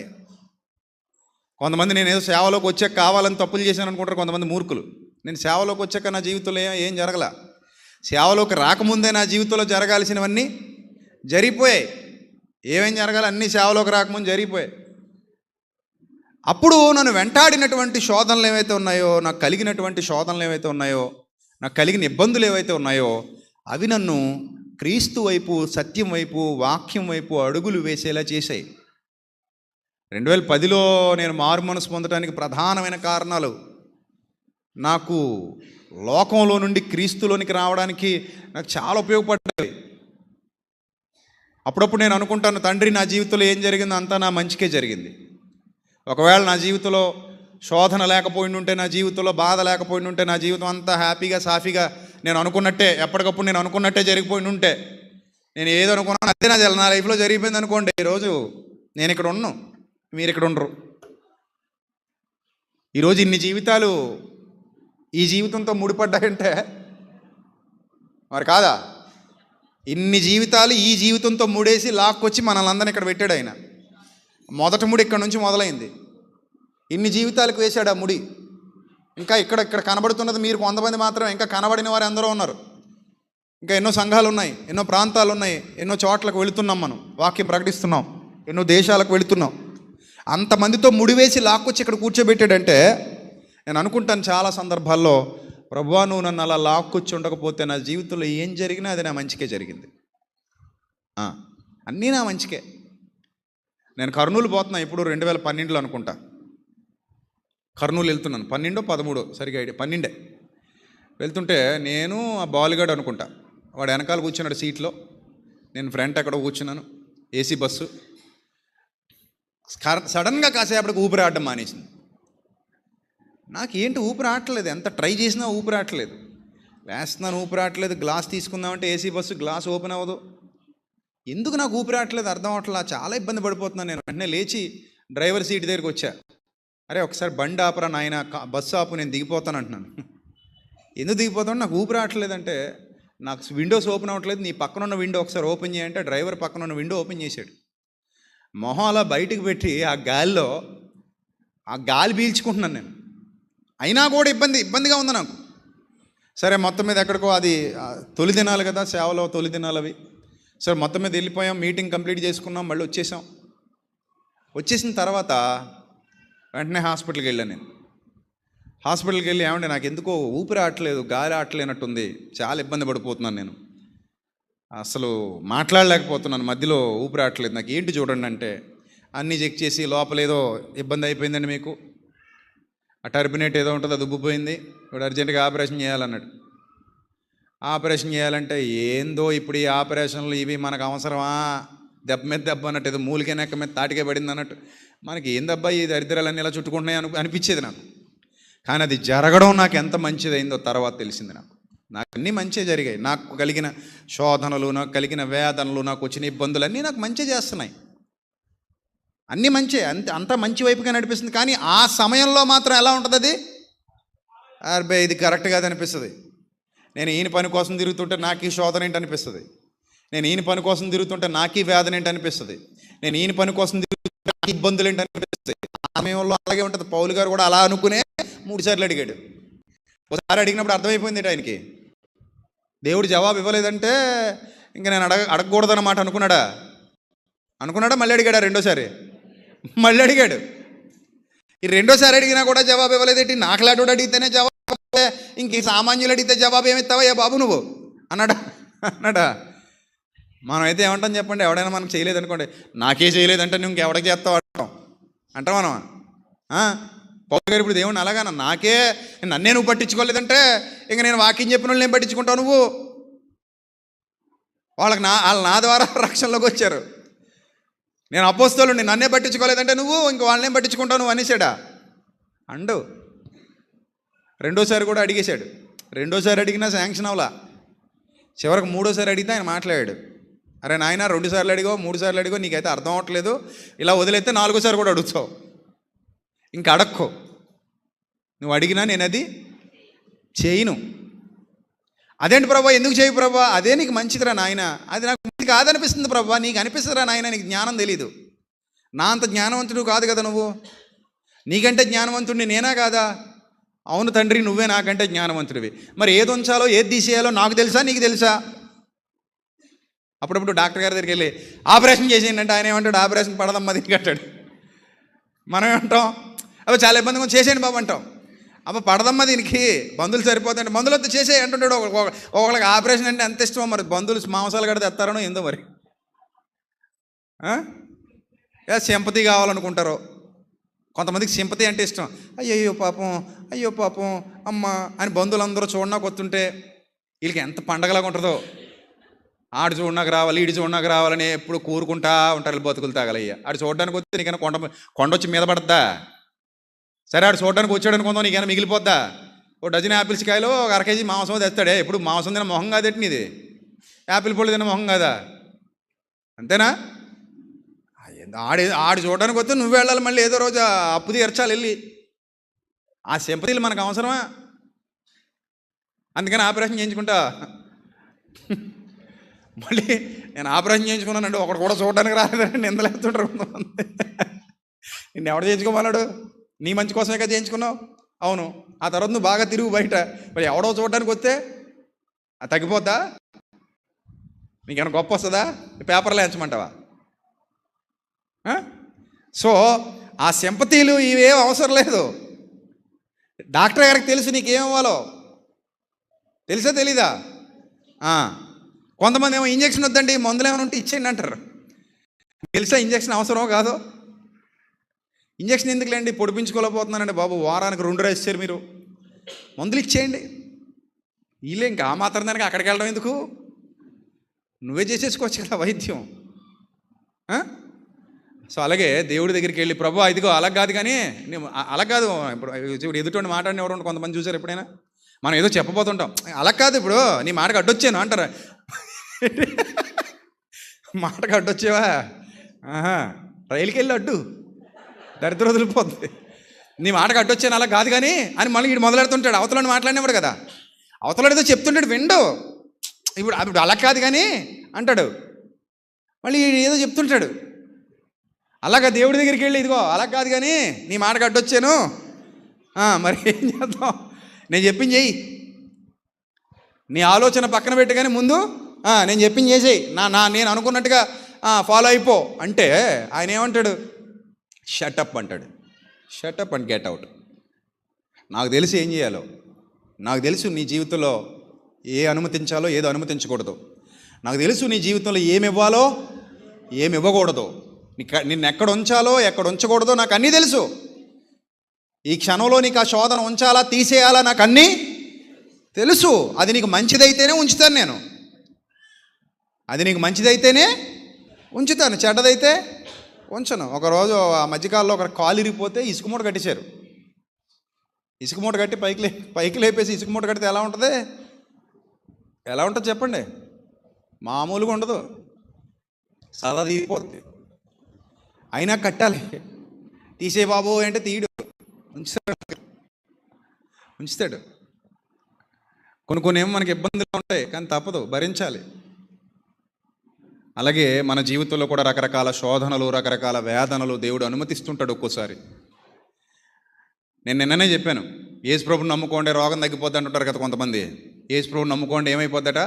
S1: కొంతమంది నేను ఏదో సేవలోకి వచ్చాక కావాలని తప్పులు చేశాను అనుకుంటారు కొంతమంది మూర్ఖులు. నేను సేవలోకి వచ్చాక నా జీవితంలో ఏం జరగల. సేవలోకి రాకముందే నా జీవితంలో జరగాల్సినవన్నీ జరిగిపోయాయి. ఏమేం జరగాలి? అన్నీ సేవలోకి రాకముందు జరిగిపోయాయి. అప్పుడు నన్ను వెంటాడినటువంటి శోధనలు ఏవైతే ఉన్నాయో, నాకు కలిగినటువంటి శోధనలు ఏవైతే ఉన్నాయో, నాకు కలిగిన ఇబ్బందులు ఏవైతే ఉన్నాయో అవి నన్ను క్రీస్తు వైపు, సత్యం వైపు, వాక్యం వైపు అడుగులు వేసేలా చేశాయి. 2010లో నేను మారు మనసు పొందడానికి ప్రధానమైన కారణాలు నాకు లోకంలో నుండి క్రీస్తులోనికి రావడానికి నాకు చాలా ఉపయోగపడ్డాయి. అప్పుడప్పుడు నేను అనుకుంటాను, తండ్రి నా జీవితంలో ఏం జరిగిందో అంతా నా మంచికే జరిగింది. ఒకవేళ నా జీవితంలో శోధన లేకపోయి ఉంటే, నా జీవితంలో బాధ లేకపోయి ఉంటే, నా జీవితం అంతా హ్యాపీగా సాఫీగా నేను అనుకున్నట్టే, ఎప్పటికప్పుడు నేను అనుకున్నట్టే జరిగిపోయి ఉంటే, నేను ఏదో అనుకున్నాను అదే నా లైఫ్లో జరిగిపోయింది అనుకోండి, ఈరోజు నేను ఇక్కడ ఉన్నాను, మీరు ఇక్కడ ఉండరు. ఈరోజు ఇన్ని జీవితాలు ఈ జీవితంతో ముడిపడ్డాయంటే మరి కాదా? ఇన్ని జీవితాలు ఈ జీవితంతో ముడేసి లాక్కొచ్చి మనల్ని అందరినీ ఇక్కడ పెట్టాడు ఆయన. మొదటి ముడి ఇక్కడ నుంచి మొదలైంది. ఇన్ని జీవితాలకు వేశాడు ఆ ముడి. ఇంకా ఇక్కడ కనబడుతున్నది మీరు కొంతమంది మాత్రమే, ఇంకా కనబడిన వారు అందరూ ఉన్నారు. ఇంకా ఎన్నో సంఘాలు ఉన్నాయి, ఎన్నో ప్రాంతాలు ఉన్నాయి, ఎన్నో చోట్లకు వెళుతున్నాం, మనం వాక్యం ప్రకటిస్తున్నాం, ఎన్నో దేశాలకు వెళుతున్నాం. అంతమందితో ముడివేసి లాక్కొచ్చి ఇక్కడ కూర్చోబెట్టాడంటే నేను అనుకుంటాను చాలా సందర్భాల్లో, ప్రభువా నువ్వు నన్ను అలా లాక్కొచ్చి ఉండకపోతే నా జీవితంలో ఏం జరిగినా అది నా మంచికే జరిగింది. అన్నీ నా మంచికే. నేను కర్నూలు పోతున్నా ఇప్పుడు 2012లో అనుకుంటా. కర్నూలు వెళ్తున్నాను, 12-13 సరిగా ఐడియా, 12 వెళ్తుంటే నేను ఆ బాలుగాడు అనుకుంటా, వాడు వెనకాల కూర్చున్నాడు సీట్లో, నేను ఫ్రంట్ ఎక్కడో కూర్చున్నాను. AC bus. సడన్గా కాసేపటికి ఊపిరి ఆడడం మానేసింది. నాకేంటి ఊపిరి ఆడట్లేదు, ఎంత ట్రై చేసినా ఊపిరి ఆడట్లేదు. వేస్తున్నాను, ఊపిరి ఆడట్లేదు. గ్లాస్ తీసుకుందామంటే ఏసీ బస్సు గ్లాస్ ఓపెన్ అవ్వదు. ఎందుకు నాకు ఊపిరి ఆడట్లేదు అర్థం అవట్లా, చాలా ఇబ్బంది పడిపోతున్నాను. నేను వెంటనే లేచి డ్రైవర్ సీట్ దగ్గరికి వచ్చా. అరే ఒకసారి బండి ఆపరా నాయన, బస్సు ఆపు, నేను దిగిపోతాను అంటున్నాను. ఎందుకు దిగిపోతాను? నాకు ఊపిరి ఆడట్లేదంటే, నాకు విండోస్ ఓపెన్ అవ్వట్లేదు, నీ పక్కన ఉన్న విండో ఒకసారి ఓపెన్ చేయంటే డ్రైవర్ పక్కన ఉన్న విండో ఓపెన్ చేశాడు. మొహం అలా బయటికి పెట్టి ఆ గాలిలో ఆ గాలి పీల్చుకుంటున్నాను నేను. అయినా కూడా ఇబ్బందిగా ఉంది నాకు. సరే మొత్తం మీద ఎక్కడికో, అది తొలి దినాలు కదా, సేవలో తొలి దినాలు అవి. సరే మొత్తం మీద వెళ్ళిపోయాం, మీటింగ్ కంప్లీట్ చేసుకున్నాం, మళ్ళీ వచ్చేసిన తర్వాత వెంటనే హాస్పిటల్కి వెళ్ళాను. నేను హాస్పిటల్కి వెళ్ళి, ఏమంటే నాకు ఎందుకో ఊపిరి ఆడట్లేదు, గాలి ఆడలేనట్టుంది, చాలా ఇబ్బంది పడిపోతున్నాను, నేను అసలు మాట్లాడలేకపోతున్నాను, మధ్యలో ఊపిరి ఆడట్లేదు, నాకు ఏంటి చూడండి అంటే, అన్నీ చెక్ చేసి లోపల ఏదో ఇబ్బంది అయిపోయిందండి మీకు, ఆ టర్బినేట్ ఏదో ఉంటుంది, అది ఉబ్బిపోయింది, ఇప్పుడు అర్జెంటుగా ఆపరేషన్ చేయాలన్నాడు. ఆపరేషన్ చేయాలంటే ఏందో ఇప్పుడు ఈ ఆపరేషన్లు ఇవి మనకు అవసరమా, దెబ్బ మీద దెబ్బ అన్నట్టు, ఏదో మూలికే నెక్క మీద తాటికే పడింది అన్నట్టు, మనకి ఏం దెబ్బ ఈ దరిద్రాలన్నీ ఇలా చుట్టుకుంటున్నాయి అనిపించేది నాకు. కానీ అది జరగడం నాకు ఎంత మంచిదైందో తర్వాత తెలిసింది. నాకు అన్నీ మంచిగా జరిగాయి. నాకు కలిగిన శోధనలు, నాకు కలిగిన వేదనలు, నాకు వచ్చిన ఇబ్బందులు అన్నీ నాకు మంచి చేస్తున్నాయి. అన్నీ మంచి, అంతా మంచి వైపుగా నడిపిస్తుంది. కానీ ఆ సమయంలో మాత్రం ఎలా ఉంటుంది, అది అరే ఇది కరెక్ట్ కాదు అనిపిస్తుంది. నేను ఈయన పని కోసం తిరుగుతుంటే నాకు ఈ శోధన ఏంటి అనిపిస్తుంది. నేను ఈయన పని కోసం తిరుగుతుంటే నాకు ఈ వేదన ఏంటి అనిపిస్తుంది. నేను ఈయన పని కోసం తిరుగుతుంటే నాకు ఇబ్బందులు ఏంటి అనిపిస్తుంది. ఆ సమయంలో అలాగే ఉంటుంది. పౌలు గారు కూడా అలా అనుకునే 3 సార్లు అడిగాడు. ఒకసారి అడిగినప్పుడు అర్థమైపోయింది ఆయనకి, దేవుడు జవాబు ఇవ్వలేదంటే ఇంకా నేను అడగకూడదన్నమాట అనుకున్నాడా. మళ్ళీ అడిగాడా, రెండోసారి మళ్ళీ అడిగాడు. ఈ రెండోసారి అడిగినా కూడా జవాబు ఇవ్వలేదేంటి, నాకులాడు అడిగితేనే జవాబు, ఇంక సామాన్యులు అడిగితే జవాబు ఏమిస్తావా ఏ బాబు నువ్వు అన్నాడా. మనం అయితే ఏమంటాం చెప్పండి, ఎవడైనా మనకు చేయలేదనుకోండి, నాకే చేయలేదంటే నువ్వు ఇంకెవడికి చేస్తావు అంటాం మనం. పౌలు గారు ఇప్పుడు దేవుడిని అలాగా, నన్నే నువ్వు పట్టించుకోలేదంటే ఇంక నేను వాక్యం చెప్పిన వాళ్ళు నేను పట్టించుకుంటావు నువ్వు. వాళ్ళు నా ద్వారా రక్షణలోకి వచ్చారు. నేను అపోస్తలుని, నన్నే పట్టించుకోలేదంటే నువ్వు ఇంక వాళ్ళనేం పట్టించుకుంటావు నువ్వు అనేసాడా అండు. రెండోసారి కూడా అడిగేశాడు. రెండోసారి అడిగినా శాంక్షన్ అవలా. చివరికి 3ఓసారి అడిగితే ఆయన మాట్లాడాడు, అరే నాయన 2 సార్లు అడిగో 3 సార్లు అడిగో నీకైతే అర్థం అవ్వట్లేదు, ఇలా వదిలేస్తే 4ఓసారి కూడా అడుగుతావు, ఇంక అడక్కో, నువ్వు అడిగినా నేను అది చేయను. అదేంటి ప్రభా, ఎందుకు చేయు ప్రభా, అదే నీకు మంచిదిరా నాయన, అది నాకు మంచిది కాదనిపిస్తుంది ప్రభా, నీకు అనిపిస్తుందిరా నాయన, నీకు జ్ఞానం తెలీదు, నా అంత జ్ఞానవంతుడు కాదు కదా నువ్వు, నీకంటే జ్ఞానవంతుడిని నేనా కాదా, అవును తండ్రి నువ్వే నాకంటే జ్ఞానవంతుడివి, మరి ఏది ఉంచాలో ఏది తీసేయాలో నాకు తెలుసా నీకు తెలుసా. అప్పుడప్పుడు డాక్టర్ గారి దగ్గరికి వెళ్ళి ఆపరేషన్ చేసేయండి అంటే ఆయన ఏమంటాడు, ఆపరేషన్ పడదమ్మా దీనికి అంటాడు. మనం ఏమంటాం, అవి చాలా ఇబ్బందిగా చేసేయండి బాబు అంటాం, అబ్బా పడదమ్మా దీనికి మందులు సరిపోతాయంటే మందులు వద్ద చేసే అంటుంటాడు. ఒకళ్ళకి ఆపరేషన్ అంటే ఎంత ఇష్టమో మరి, బంధువులు మాంసాలు కడితే తెస్తారనో ఏందో మరి, సింపతి కావాలనుకుంటారో. కొంతమందికి సింపతి అంటే ఇష్టం, అయ్యో పాపం అమ్మ అని బంధువులందరూ చూడడానికి వస్తుంటే వీళ్ళకి ఎంత పండగలాగా ఉంటుందో, ఆడు చూడడానికి రావాలి ఈడు చూడడానికి రావాలని ఎప్పుడు కూరుకుంటా ఉంటారు బతుకులు తాగలయ్యా. ఆడు చూడడానికి వస్తే నీకైనా కొండ వచ్చి మీద పడద్దా, సరే ఆడు చూడడానికి వచ్చాడని కొందాం నీకైనా మిగిలిపోద్దా, 1 డజన్ యాపిల్స్ కాయలు 1/2 కేజీ మాంసం తెస్తాడే, ఎప్పుడు మాంసం తిన మొహం కాదట్టి నీది, యాపిల్ పళ్ళు తిన మొహం కాదా, అంతేనా. ఆడు చూడడానికి వస్తే నువ్వు వెళ్ళాలి, మళ్ళీ ఏదో రోజు అప్పు తీర్చాలి వెళ్ళి. ఆ సింపతిలు మనకు అవసరమా, అందుకని ఆపరేషన్ చేయించుకుంటా. మళ్ళీ నేను ఆపరేషన్ చేయించుకున్నానండి, ఒకడు కూడా చూడడానికి రాలేదండి, నిందలేస్తుంటారు కొంతమంది. నిన్ను ఎవడు చేయించుకోమన్నాడు, నీ మంచి కోసమే కదా చేయించుకున్నావు, అవును, ఆ తర్వాత నువ్వు బాగా తిరుగు బయట, మరి ఎవడో చూడడానికి వస్తే అది తగ్గిపోద్దా, నీకేమైనా గొప్ప వస్తుందా, పేపర్లో ఎంచమంటావా. సో ఆ సింపతీలు ఇవేం అవసరం లేదు. డాక్టర్ గారికి తెలుసు నీకేమివ్వాలో, తెలుసా తెలీదా. కొంతమంది ఏమో ఇంజక్షన్ వద్దండి మందులు ఏమైనా ఉంటే ఇచ్చేయండి అంటారు. తెలుసా ఇంజక్షన్ అవసరమో కాదో. ఇంజక్షన్ ఎందుకులేండి, పొడిపించుకోలేకపోతున్నానండి బాబు, వారానికి 2 రాశారు మీరు, మందులు ఇచ్చేయండి. వీళ్ళే ఇంకా ఆ మాత్రం దానికి అక్కడికి వెళ్ళడం ఎందుకు, నువ్వే చేసేసుకోవచ్చు కదా వైద్యం. సో అలాగే దేవుడి దగ్గరికి వెళ్ళి ప్రభు ఇదిగో అలా కాదు, కానీ అలా కాదు, ఇప్పుడు ఎదుటి మాట్లాడిన ఎవరు కొంతమంది చూసారు ఎప్పుడైనా, మనం ఏదో చెప్పబోతుంటాం, అలా కాదు ఇప్పుడు నీ మాటకు అడ్డొచ్చాను అంటారా, మాటకు అడ్డొచ్చేవా, రైలుకి వెళ్ళి అడ్డు దరిద్రం వదిలిపోతుంది, నీ మాటకు అడ్డొచ్చాను అలా కాదు కానీ అని మళ్ళీ వీడు మొదలెడుతుంటాడు. అవతలని మాట్లాడినవాడు కదా, అవతలడితో చెప్తుంటాడు విండు, ఇప్పుడు అలా కాదు కానీ అంటాడు, మళ్ళీ ఏదో చెప్తుంటాడు. అలాగా దేవుడి దగ్గరికి వెళ్ళి ఇదిగో అలా కాదు కానీ నీ మాటకు అడ్డొచ్చాను, మరి ఏం చేద్దాం, నేను చెప్పింది చెయ్యి, నీ ఆలోచన పక్కన పెట్టి కానీ ముందు నేను చెప్పింది చేసేయి, నేను అనుకున్నట్టుగా ఫాలో అయిపో అంటే ఆయన ఏమంటాడు, షటప్ అంటాడు. Shut up and get out. నాకు తెలుసు ఏం చేయాలో, నాకు తెలుసు నీ జీవితంలో ఏ అనుమతించాలో ఏదో అనుమతించకూడదు, నాకు తెలుసు నీ జీవితంలో ఏమి ఇవ్వాలో ఏమి ఇవ్వకూడదు, నిన్ను ఎక్కడ ఉంచాలో ఎక్కడ ఉంచకూడదో నాకు అన్నీ తెలుసు. ఈ క్షణంలో నీకు ఆ శోధన ఉంచాలా తీసేయాలా నాకు అన్నీ తెలుసు. అది నీకు మంచిదైతేనే ఉంచుతాను నేను. అది నీకు మంచిదైతేనే ఉంచుతాను, చెడ్డదైతే ఉంచను. ఒకరోజు ఆ మధ్యకాలంలో ఒక కాలు ఇరిగిపోతే ఇసుక మూట కట్టేశారు. ఇసుక మూట కట్టి పైకి లేపేసి ఇసుక మూట కడితే ఎలా ఉంటుంది? ఎలా ఉంటుంది చెప్పండి? మామూలుగా ఉండదు, సదా తీరిపోతుంది. అయినా కట్టాలి. తీసే బాబు అంటే తీయడు, ఉంచుతాడు. కొన్ని ఏమో మనకి ఇబ్బందులు ఉంటాయి, కానీ తప్పదు, భరించాలి. అలాగే మన జీవితంలో కూడా రకరకాల శోధనలు, రకరకాల వేదనలు దేవుడు అనుమతిస్తుంటాడు ఒక్కోసారి. నేను నిన్ననే చెప్పాను, యేసు ప్రభువుని నమ్ముకోండి రోగం తగ్గిపోద్ది అంటుంటారు కదా కొంతమంది. యేసు ప్రభువుని నమ్ముకోండి ఏమైపోద్దట?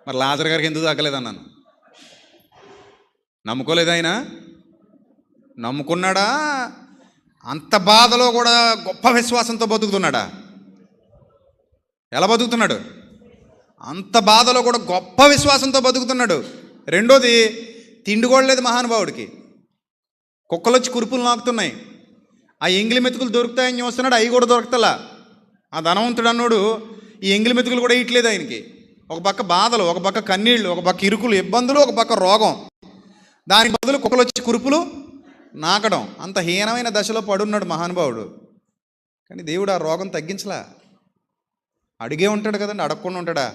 S1: మరి లాజర్ గారికి ఎందుకు తగ్గలేదన్నాను. నమ్ముకోలేదు ఆయన, నమ్ముకున్నాడా? అంత బాధలో కూడా గొప్ప విశ్వాసంతో బతుకుతున్నాడా? ఎలా బతుకుతున్నాడు? అంత బాధలో కూడా గొప్ప విశ్వాసంతో బతుకుతున్నాడు. రెండోది, తిండిగోడలేదు మహానుభావుడికి. కుక్కలు వచ్చి కురుపులు నాకుతున్నాయి, ఆ ఎంగిలి మెతుకులు దొరుకుతాయని చూస్తున్నాడు, అవి కూడా దొరకతలా. ఆ ధనవంతుడు అన్నాడు ఈ ఎంగిలి మెతుకులు కూడా ఇట్లేదు ఆయనకి. ఒక పక్క బాధలు, ఒక పక్క కన్నీళ్ళు, ఒక పక్క ఇరుకులు ఇబ్బందులు, ఒక పక్క రోగం. దానికి బదులు కుక్కలు వచ్చి కురుపులు నాకడం. అంత హీనమైన దశలో పడున్నాడు మహానుభావుడు. కానీ దేవుడు ఆ రోగం తగ్గించలా. అడిగే ఉంటాడు కదండి, అడగకుండా ఉంటాడా?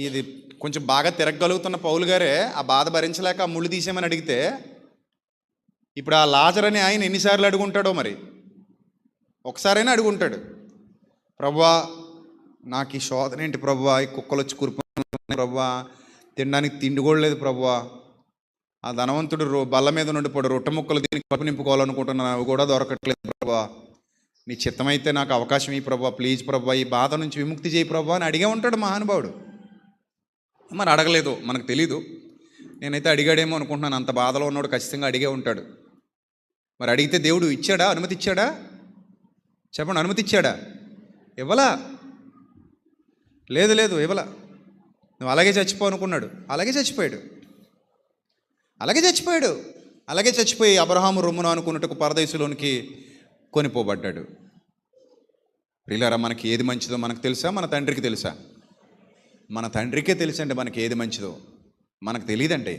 S1: ఇది కొంచెం బాగా తిరగగలుగుతున్న పౌలు గారే ఆ బాధ భరించలేక ఆ ముళ్ళు తీసేయమని అడిగితే, ఇప్పుడు ఆ లాజర్ అని ఆయన ఎన్నిసార్లు అడుగుంటాడో మరి. ఒకసారైనా అడుగుంటాడు, ప్రభువా నాకు ఈ శోధన ఏంటి ప్రభువా, ఈ కుక్కలు వచ్చి కురుపు ప్రభువా, తినడానికి తిండి కూడా లేదు ప్రభువా, ఆ ధనవంతుడు బల్ల మీద నుండి పడు రొట్టె ముక్కలు దీనికి కడుపు నింపుకోవాలనుకుంటున్నాను, అవి కూడా దొరకట్లేదు ప్రభువా, నీ చిత్తమైతే నాకు అవకాశం ఈ ప్రభువా, ప్లీజ్ ప్రభువా, ఈ బాధ నుంచి విముక్తి చేయి ప్రభువా అని అడిగే ఉంటాడు మహానుభావుడు. మరి అడగలేదు, మనకు తెలీదు. నేనైతే అడిగాడేమో అనుకుంటున్నాను. అంత బాధలో ఉన్నాడు, ఖచ్చితంగా అడిగే ఉంటాడు. మరి అడిగితే దేవుడు ఇచ్చాడా? అనుమతి ఇచ్చాడా? చెప్పండి, అనుమతి ఇచ్చాడా? ఇవ్వలా. లేదు ఇవ్వలా. నువ్వు అలాగే చచ్చిపో అనుకున్నాడు, అలాగే చచ్చిపోయాడు. అలాగే చచ్చిపోయి అబ్రహాము రొమ్మును అనుకున్నట్టుకు పరదేశంలోనికి కొనిపోబడ్డాడు. ప్రియులారా, మనకి ఏది మంచిదో మనకు తెలుసా? మన తండ్రికి తెలుసా? మన తండ్రికే తెలుసండి మనకి ఏది మంచిదో. మనకు తెలియదండి.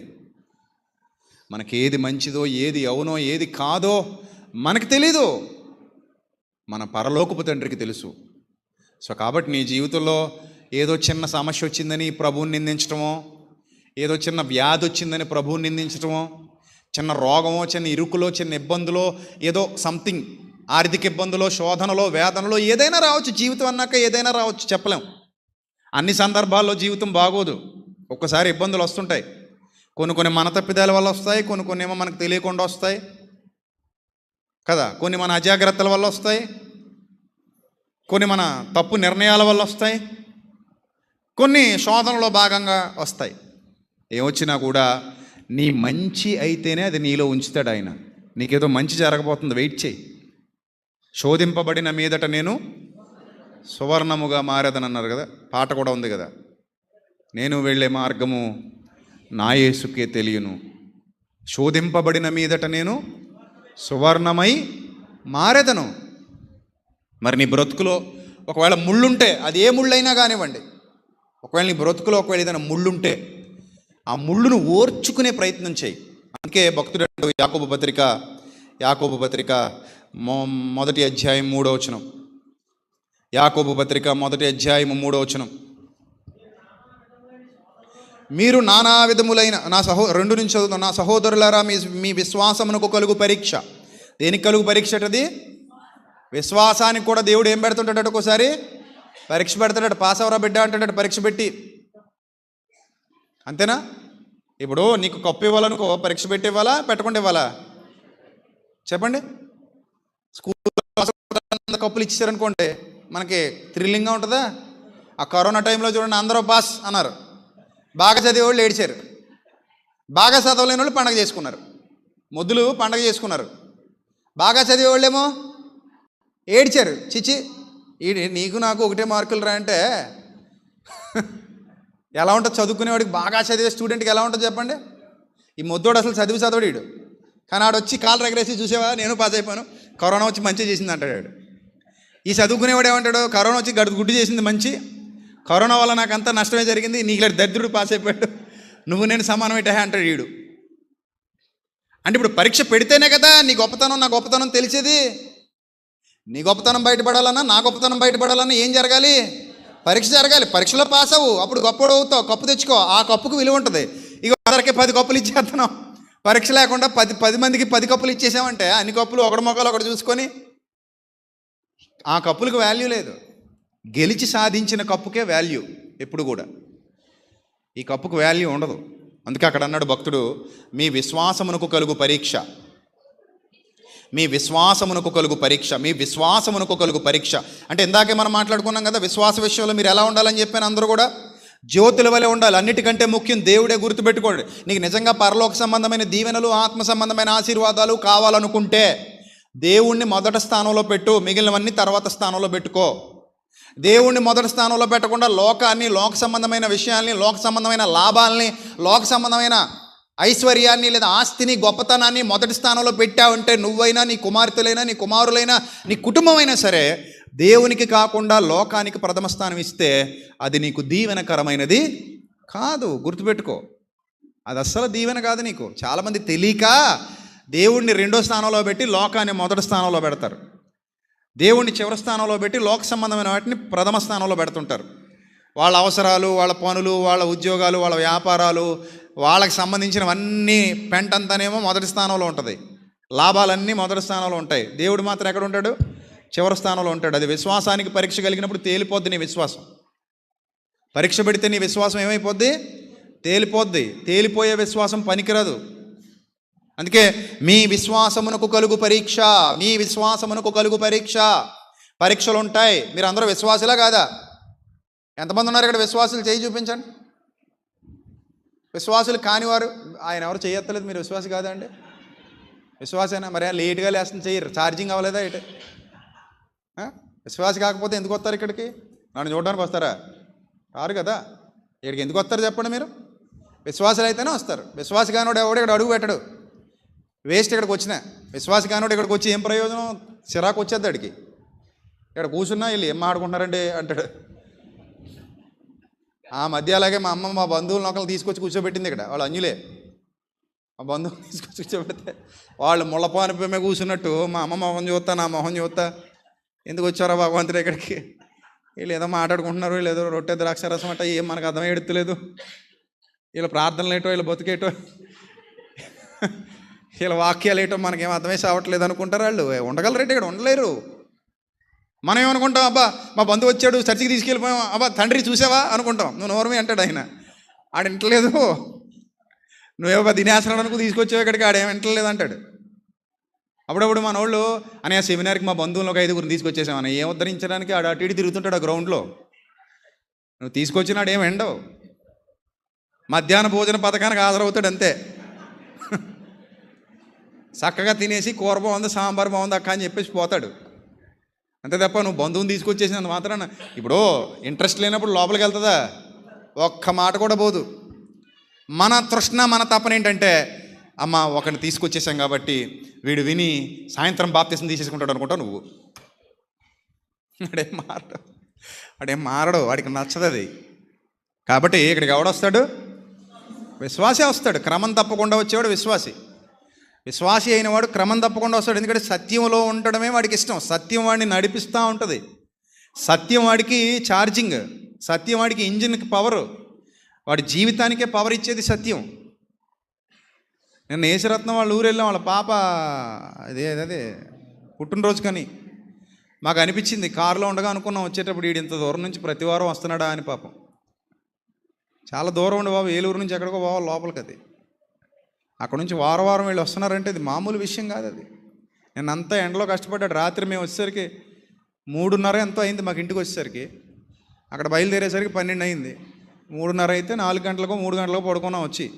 S1: మనకి ఏది మంచిదో, ఏది అవునో, ఏది కాదో మనకు తెలీదు. మన పరలోకపు తండ్రికి తెలుసు. సో కాబట్టి నీ జీవితంలో ఏదో చిన్న సమస్య వచ్చిందని ప్రభువుని నిందించడమో, ఏదో చిన్న వ్యాధి వచ్చిందని ప్రభువుని నిందించడమో, చిన్న రోగమో, చిన్న ఇరుకులో, చిన్న ఇబ్బందులో, ఏదో సంథింగ్ ఆర్థిక ఇబ్బందులో, శోధనలో, వేదనలో ఏదైనా రావచ్చు. జీవితం అన్నాక ఏదైనా రావచ్చు, చెప్పలేం. అన్ని సందర్భాల్లో జీవితం బాగోదు. ఒక్కసారి ఇబ్బందులు వస్తుంటాయి. కొన్ని మన తప్పిదాల వల్ల వస్తాయి, కొన్ని ఏమో మనకు తెలియకుండా వస్తాయి కదా. కొన్ని మన అజాగ్రత్తల వల్ల వస్తాయి, కొన్ని మన తప్పు నిర్ణయాల వల్ల వస్తాయి, కొన్ని శోధనలో భాగంగా వస్తాయి. ఏమొచ్చినా కూడా నీ మంచి అయితేనే అది నీలో ఉంచుతాడు ఆయన. నీకేదో మంచి జరగబోతుంది, వెయిట్ చేయి. శోధింపబడిన మీదట నేను సువర్ణముగా మారేదనన్నారు కదా, పాట కూడా ఉంది కదా. నేను వెళ్ళే మార్గము నా యేసుకే తెలియను, శోధింపబడిన మీదట నేను సువర్ణమై మారేదను. మరి నీ బ్రతుకులో ఒకవేళ ముళ్ళుంటే, అది ఏ ముళ్ళైనా కానివ్వండి, ఒకవేళ నీ బ్రతుకులో ఒకవేళ ఏదైనా ముళ్ళుంటే ఆ ముళ్ళును ఓర్చుకునే ప్రయత్నం చేయి. అందుకే భక్తుడు యాకోబు పత్రిక మొదటి అధ్యాయం 3వ వచనం. యాకోబు పత్రిక మొదటి అధ్యాయం 3వ వచనం. మీరు నానా విధములైన రెండు నుంచి చదువుతాం. నా సహోదరులారా, మీ విశ్వాసమునకు కలుగు పరీక్ష. దేనికి కలుగు పరీక్ష అది? విశ్వాసానికి కూడా దేవుడు ఏం పెడుతుంటాడు? ఒక్కోసారి పరీక్ష పెడతాడు. పాస్ అవరా బిడ్డ అంటాడు పరీక్ష పెట్టి. అంతేనా? ఇప్పుడు నీకు కప్పు ఇవ్వాలనుకో, పరీక్ష పెట్టి ఇవ్వాలా, పెట్టకుండా ఇవ్వాలా? చెప్పండి. స్కూల్ కప్పులు ఇచ్చారనుకోండి, మనకి థ్రిల్లింగ్గా ఉంటుందా? ఆ కరోనా టైంలో చూడండి, అందరూ పాస్ అన్నారు. బాగా చదివే వాళ్ళు ఏడిచారు, బాగా చదవలేని వాళ్ళు పండగ చేసుకున్నారు, మొద్దులు పండగ చేసుకున్నారు. బాగా చదివే వాళ్ళేమో ఏడ్చారు, చిచి నీకు నాకు ఒకటే మార్కులు రా అంటే ఎలా ఉంటుంది? చదువుకునేవాడికి, బాగా చదివే స్టూడెంట్కి ఎలా ఉంటుంది చెప్పండి? ఈ మొద్దోడు అసలు చదివాడు వీడు, కానీ ఆడు వచ్చి కాలు రగరేసి చూసేవా నేను పాస్ అయిపోయాను, కరోనా వచ్చి మంచి చేసింది అంటాడు. ఈ చదువుకునేవాడు ఏమంటాడు? కరోనా వచ్చి గుడ్డు చేసింది మంచి, కరోనా వల్ల నాకు అంతా నష్టమే జరిగింది, నీకు ఇలా దరిద్రుడు పాస్ అయిపోయాడు, నువ్వు నేను సమానమేటా అంటాడు వీడు. అంటే ఇప్పుడు పరీక్ష పెడితేనే కదా నీ గొప్పతనం నా గొప్పతనం తెలిసేది. నీ గొప్పతనం బయటపడాలన్నా నా గొప్పతనం బయటపడాలన్నా ఏం జరగాలి? పరీక్ష జరగాలి. పరీక్షలో పాస్ అవ్వు, అప్పుడు గొప్పడు అవుతావు, కప్పు తెచ్చుకో, ఆ కప్పుకు విలువ ఉంటుంది. ఇక అందరికీ 10 కప్పులు ఇచ్చేస్తున్నాం. పరీక్ష లేకుండా 10 మందికి 10 కప్పులు ఇచ్చేసామంటే అన్ని కప్పులు ఒకటి మొక్కలు ఒకటి చూసుకొని ఆ కప్పులకు వాల్యూ లేదు. గెలిచి సాధించిన కప్పుకే వాల్యూ ఎప్పుడు కూడా, ఈ కప్పుకు వాల్యూ ఉండదు. అందుకే అక్కడ అన్నాడు భక్తుడు, మీ విశ్వాసమునకు కలుగు పరీక్ష, మీ విశ్వాసమునకు కలుగు పరీక్ష, మీ విశ్వాసమునకు కలుగు పరీక్ష. అంటే ఇందాకే మనం మాట్లాడుకున్నాం కదా, విశ్వాస విషయంలో మీరు ఎలా ఉండాలని చెప్పాను. అందరూ కూడా జ్యోతుల వలె ఉండాలి. అన్నిటికంటే ముఖ్యం దేవుడే. గుర్తుపెట్టుకోండి, నీకు నిజంగా పరలోక సంబంధమైన దీవెనలు, ఆత్మ సంబంధమైన ఆశీర్వాదాలు కావాలనుకుంటే దేవుణ్ణి మొదటి స్థానంలో పెట్టు, మిగిలినవన్నీ తర్వాత స్థానంలో పెట్టుకో. దేవుణ్ణి మొదటి స్థానంలో పెట్టకుండా లోకాన్ని, లోక సంబంధమైన విషయాల్ని, లోక సంబంధమైన లాభాలని, లోక సంబంధమైన ఐశ్వర్యాన్ని లేదా ఆస్తిని, గొప్పతనాన్ని మొదటి స్థానంలో పెట్టావంటే నువ్వైనా, నీ కుమార్తెలైనా, నీ కుమారులైనా, నీ కుటుంబమైనా సరే దేవునికి కాకుండా లోకానికి ప్రథమ స్థానం ఇస్తే అది నీకు దీవెనకరమైనది కాదు. గుర్తుపెట్టుకో, అది అస్సలు దీవెన కాదు నీకు. చాలామంది తెలియక దేవుణ్ణి రెండో స్థానంలో పెట్టి లోకాన్ని మొదటి స్థానంలో పెడతారు. దేవుణ్ణి చివరి స్థానంలో పెట్టి లోక సంబంధమైన వాటిని ప్రథమ స్థానంలో పెడుతుంటారు. వాళ్ళ అవసరాలు, వాళ్ళ పనులు, వాళ్ళ ఉద్యోగాలు, వాళ్ళ వ్యాపారాలు, వాళ్ళకి సంబంధించినవన్నీ పెంటంతానేమో మొదటి స్థానంలో ఉంటుంది, లాభాలన్నీ మొదటి స్థానంలో ఉంటాయి. దేవుడు మాత్రం ఎక్కడ ఉంటాడు? చివరి స్థానంలో ఉంటాడు. అది విశ్వాసానికి పరీక్ష కలిగినప్పుడు తేలిపోద్ది నీ విశ్వాసం. పరీక్ష పెడితే నీ విశ్వాసం ఏమైపోద్ది? తేలిపోద్ది. తేలిపోయే విశ్వాసం పనికిరాదు. అందుకే మీ విశ్వాసమునకు కలుగు పరీక్ష, మీ విశ్వాసమునకు కలుగు పరీక్ష. పరీక్షలు ఉంటాయి. మీరు అందరూ విశ్వాసులా కాదా? ఎంతమంది ఉన్నారు ఇక్కడ విశ్వాసులు? చేయి చూపించండి. విశ్వాసులు కానివారు, ఆయన ఎవరు చేయత్తలేదు, మీరు విశ్వాసి కాదా అండి? విశ్వాసేనా? మరి లేట్గా లేస్తుంది, చెయ్యరు, ఛార్జింగ్ అవ్వలేదా ఇటు? విశ్వాసి కాకపోతే ఎందుకు వస్తారు ఇక్కడికి? నన్ను చూడడానికి వస్తారా? రారు కదా. ఇక్కడికి ఎందుకు వస్తారు చెప్పండి మీరు? విశ్వాసులు అయితేనే వస్తారు. విశ్వాసి కానివాడు ఎవడు ఇక్కడ అడుగు పెట్టడు, వేస్ట్. ఇక్కడికి వచ్చిన విశ్వాసి కానివాడు ఇక్కడికి వచ్చి ఏం ప్రయోజనం? చిరాకు వచ్చేది అడిగి. ఇక్కడ కూర్చున్నా వీళ్ళు ఏం మాట్లాడుకుంటున్నారండి అంటాడు. ఆ మధ్య అలాగే మా అమ్మ మా బంధువులను ఒకళ్ళు తీసుకొచ్చి కూర్చోబెట్టింది ఇక్కడ. వాళ్ళు అన్యులే. మా బంధువులు తీసుకొచ్చి కూర్చోబెడితే వాళ్ళు ముళ్ళపానిపై కూర్చున్నట్టు మా అమ్మ మొహం చూస్తా, నా మొహం చూస్తా, ఎందుకు వచ్చారా భగవంతుడు ఇక్కడికి? వీళ్ళు ఏదో మాట్లాడుకుంటున్నారు, వీళ్ళు ఏదో రొట్టె ద్రాక్షరసం అంట, ఏం మనకు అర్థమై ఎడుతులేదు. వీళ్ళ ప్రార్థనలు ఏటో, వీళ్ళ బతుకేటో, వీళ్ళ వాక్యాలు ఏటో మనకేం అర్థమై సావట్లేదు అనుకుంటారు వాళ్ళు. ఉండగలరేంటి? ఇక్కడ ఉండలేరు. మనం ఏమనుకుంటాం? అబ్బా మా బంధువు వచ్చాడు, చర్చికి తీసుకెళ్ళిపోయాం, అబ్బా తండ్రి చూసావా అనుకుంటాం. నువ్వు నోరమే అంటాడు ఆయన. ఆడ వింటలేదు. నువ్వేవో దినేసనాడు అనుకో తీసుకొచ్చావు ఇక్కడికి, ఆడేం వింటలేదు అంటాడు. అప్పుడప్పుడు మన వాళ్ళు అని ఆ సెమినార్కి మా బంధువులను ఒక 5గురిని తీసుకొచ్చేసామని ఏం ఉద్ధరించడానికి ఆడ అటు ఇటు తిరుగుతుంటాడు ఆ గ్రౌండ్లో. నువ్వు తీసుకొచ్చినాడు ఏం ఎండవు. మధ్యాహ్న భోజన పథకానికి హాజరవుతాడు అంతే. చక్కగా తినేసి కూర బాగుంది, సాంబార్ బాగుంది అక్క అని చెప్పేసి పోతాడు అంతే తప్ప నువ్వు బంధువుని తీసుకొచ్చేసినంత మాత్రాన ఇప్పుడు ఇంట్రెస్ట్ లేనప్పుడు లోపలికి వెళ్తుందా? ఒక్క మాట కూడా పోదు. మన తృష్ణ, మన తపన ఏంటంటే అమ్మ ఒకరిని తీసుకొచ్చేసాం కాబట్టి వీడు విని సాయంత్రం బాప్తిసం తీసేసుకుంటాడు అనుకుంటావు నువ్వు. అడేం మారడు, వాడికి నచ్చదు అది. కాబట్టి ఇక్కడికి ఎవడొస్తాడు? విశ్వాసే వస్తాడు. క్రమం తప్పకుండా వచ్చేవాడు విశ్వాసి. విశ్వాసి అయిన వాడు క్రమం తప్పకుండా వస్తాడు. ఎందుకంటే సత్యంలో ఉండడమే వాడికి ఇష్టం. సత్యం వాడిని నడిపిస్తూ ఉంటుంది. సత్యం వాడికి ఛార్జింగ్, సత్యం వాడికి ఇంజిన్కి పవరు, వాడి జీవితానికే పవర్ ఇచ్చేది సత్యం. నిన్న యేసురత్నం వాళ్ళ ఊరు వెళ్ళాం, వాళ్ళ పాప అదే పుట్టినరోజు కానీ మాకు అనిపించింది. కారులో ఉండగా అనుకున్నాం వచ్చేటప్పుడు వీడు ఇంత దూరం నుంచి ప్రతి వారం వస్తున్నాడా అని. పాపం చాలా దూరం ఉండి బాబు, ఏలూరు నుంచి ఎక్కడికో పోవాలి లోపలికి. అది అక్కడ నుంచి వారం వీళ్ళు వస్తున్నారంటే అది మామూలు విషయం కాదు. అది నేను అంతా ఎండలో కష్టపడ్డాడు. రాత్రి మేము వచ్చేసరికి 3:30 ఎంతో అయింది మాకు ఇంటికి వచ్చేసరికి. అక్కడ బయలుదేరేసరికి 12 అయింది. 3:30 అయితే 4 గంటలకో 3 గంటలకో పడుకున్నాం వచ్చి.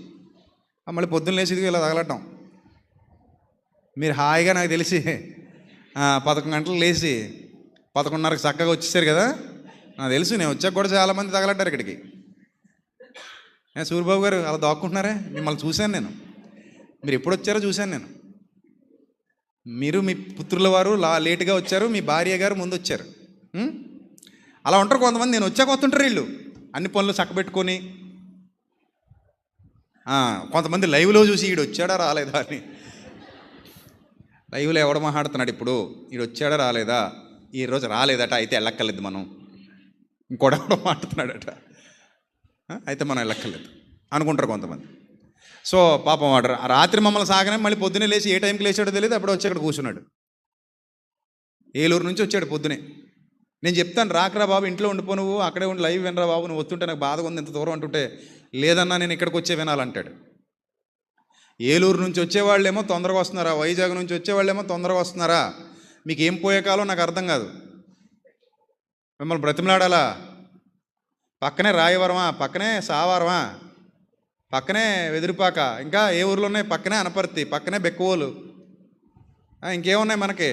S1: మళ్ళీ పొద్దున్న లేచి ఇదిగో ఇలా తగలటం. మీరు హాయిగా నాకు తెలిసి 11 గంటలు లేచి 11:30కి చక్కగా వచ్చేసారు కదా. నాకు తెలుసు, నేను వచ్చాక కూడా చాలామంది తగలట్టారు ఇక్కడికి. సూర్యబాబు గారు అలా దాక్కుంటున్నారే, మిమ్మల్ని చూశాను నేను. మీరు ఎప్పుడు వచ్చారో చూశాను నేను. మీరు మీ పుత్రుల వారు లేటుగా వచ్చారు, మీ భార్య గారు ముందు వచ్చారు. అలా ఉంటారు కొంతమంది. నేను వచ్చాక వస్తుంటారు వీళ్ళు అన్ని పనులు చక్కబెట్టుకొని. కొంతమంది లైవ్లో చూసి ఈడు వచ్చాడా రాలేదా అని. లైవ్లో ఎవడ మాట్లాడుతున్నాడు ఇప్పుడు, ఈడు వచ్చాడా రాలేదా, ఈరోజు రాలేదట, అయితే వెళ్ళక్కర్లేదు మనం. ఇంకోడెవడో మాట్లాడుతున్నాడట, అయితే మనం వెళ్ళక్కర్లేదు అనుకుంటారు కొంతమంది. సో పాపం వాడు రాత్రి మమ్మల్ని సాగనే మళ్ళీ పొద్దునే లేచి ఏ టైంకి లేచాడో తెలియదు, అప్పుడు వచ్చి అక్కడ కూర్చున్నాడు. ఏలూరు నుంచి వచ్చాడు పొద్దునే. నేను చెప్తాను, రాకరా బాబు, ఇంట్లో ఉండిపో, నువ్వు అక్కడే ఉండి లైవ్ వినరా బాబు, నువ్వు వస్తుంటే నాకు బాధగా ఉంది ఇంత దూరం అంటుంటే. లేదన్నా నేను ఇక్కడికి వచ్చే వినాలంటాడు. ఏలూరు నుంచి వచ్చేవాళ్ళేమో తొందరగా వస్తున్నారా, వైజాగ్ నుంచి వచ్చేవాళ్ళేమో తొందరగా వస్తున్నారా, మీకు ఏం పోయే కాలం నాకు అర్థం కాదు. మిమ్మల్ని బ్రతిమలాడాలా? పక్కనే రాయవరమా, పక్కనే సావారమా, పక్కనే వెదురుపాక, ఇంకా ఏ ఊర్లో ఉన్నాయి, పక్కనే అనపర్తి, పక్కనే బెక్కువోలు, ఇంకేమున్నాయి మనకి.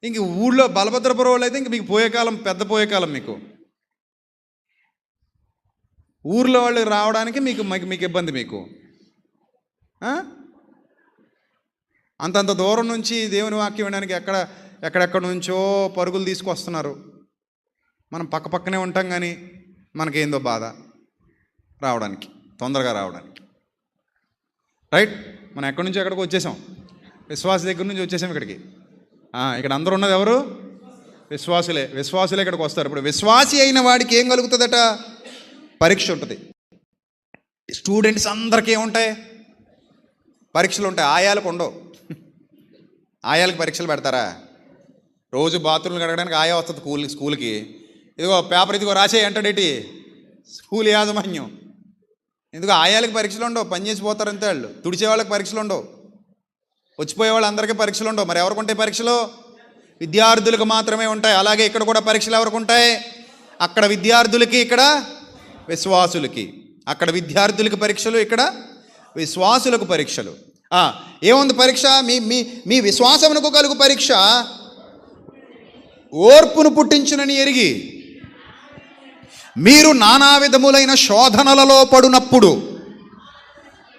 S1: ఇంక ఊళ్ళో బలభద్రపురం వాళ్ళు అయితే ఇంక మీకు పోయే కాలం, పెద్ద పోయే కాలం మీకు. ఊర్లో వాళ్ళు రావడానికి మీకు ఇబ్బంది. మీకు అంతంత దూరం నుంచి దేవుని వాక్యం వినడానికి ఎక్కడెక్కడ నుంచో పరుగులు తీసుకొస్తున్నారు. మనం పక్కనే ఉంటాం, కానీ మనకేందో బాధ రావడానికి, తొందరగా రావడానికి. రైట్, మనం ఎక్కడి నుంచి ఎక్కడికి వచ్చేసాం, విశ్వాస దగ్గర నుంచి వచ్చేసాం ఇక్కడికి. ఇక్కడ అందరూ ఉన్నది ఎవరు? విశ్వాసులే ఇక్కడికి వస్తారు. ఇప్పుడు విశ్వాసి అయిన వాడికి ఏం కలుగుతుందట? పరీక్ష ఉంటుంది. స్టూడెంట్స్ అందరికీ ఏముంటాయి? పరీక్షలు ఉంటాయి. ఆయాలకు ఉండవు. ఆయాలకు పరీక్షలు పెడతారా? రోజు బాత్రూమ్లు కడగడానికి ఆయా వస్తుంది స్కూల్కి. ఇదిగో పేపర్ ఇదిగో రాసేయి అంటాడేటి స్కూల్ యాజమాన్యం. ఎందుకు ఆయాలకు పరీక్షలు ఉండవు, పని చేసి పోతారు అంతే వాళ్ళు. తుడిచే వాళ్ళకి పరీక్షలు ఉండవు, వచ్చిపోయే వాళ్ళు అందరికీ పరీక్షలు ఉండవు. మరి ఎవరికి ఉంటాయి పరీక్షలు? విద్యార్థులకు మాత్రమే ఉంటాయి. అలాగే ఇక్కడ కూడా పరీక్షలు ఎవరికి ఉంటాయి? అక్కడ విద్యార్థులకి, ఇక్కడ విశ్వాసులకి. అక్కడ విద్యార్థులకు పరీక్షలు, ఇక్కడ విశ్వాసులకు పరీక్షలు. ఏముంది పరీక్ష? మీ విశ్వాసమునకు కలుగు పరీక్ష ఓర్పును పుట్టించునని ఎరిగి మీరు నానా విధములైన శోధనలలో పడునప్పుడు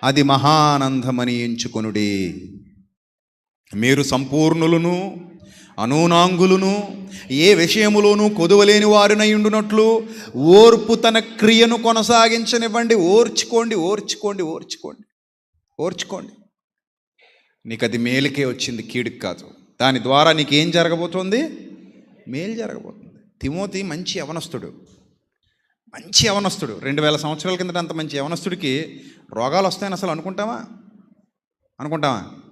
S1: అది మహానందమని ఎంచుకొనుడి. మీరు సంపూర్ణులను అనూనాంగులను ఏ విషయములోనూ కొదువలేని వారినై ఉండునట్లు ఓర్పు తన క్రియను కొనసాగించనివ్వండి. ఓర్చుకోండి. నీకు అది మేలుకే వచ్చింది, కీడుకు కాదు. దాని ద్వారా నీకేం జరగబోతుంది? మేలు జరగబోతుంది. తిమోతి మంచి యవనస్తుడు. 2000 సంవత్సరాల కిందట అంత మంచి యవనస్తుడికి రోగాలు వస్తాయని అసలు అనుకుంటామా?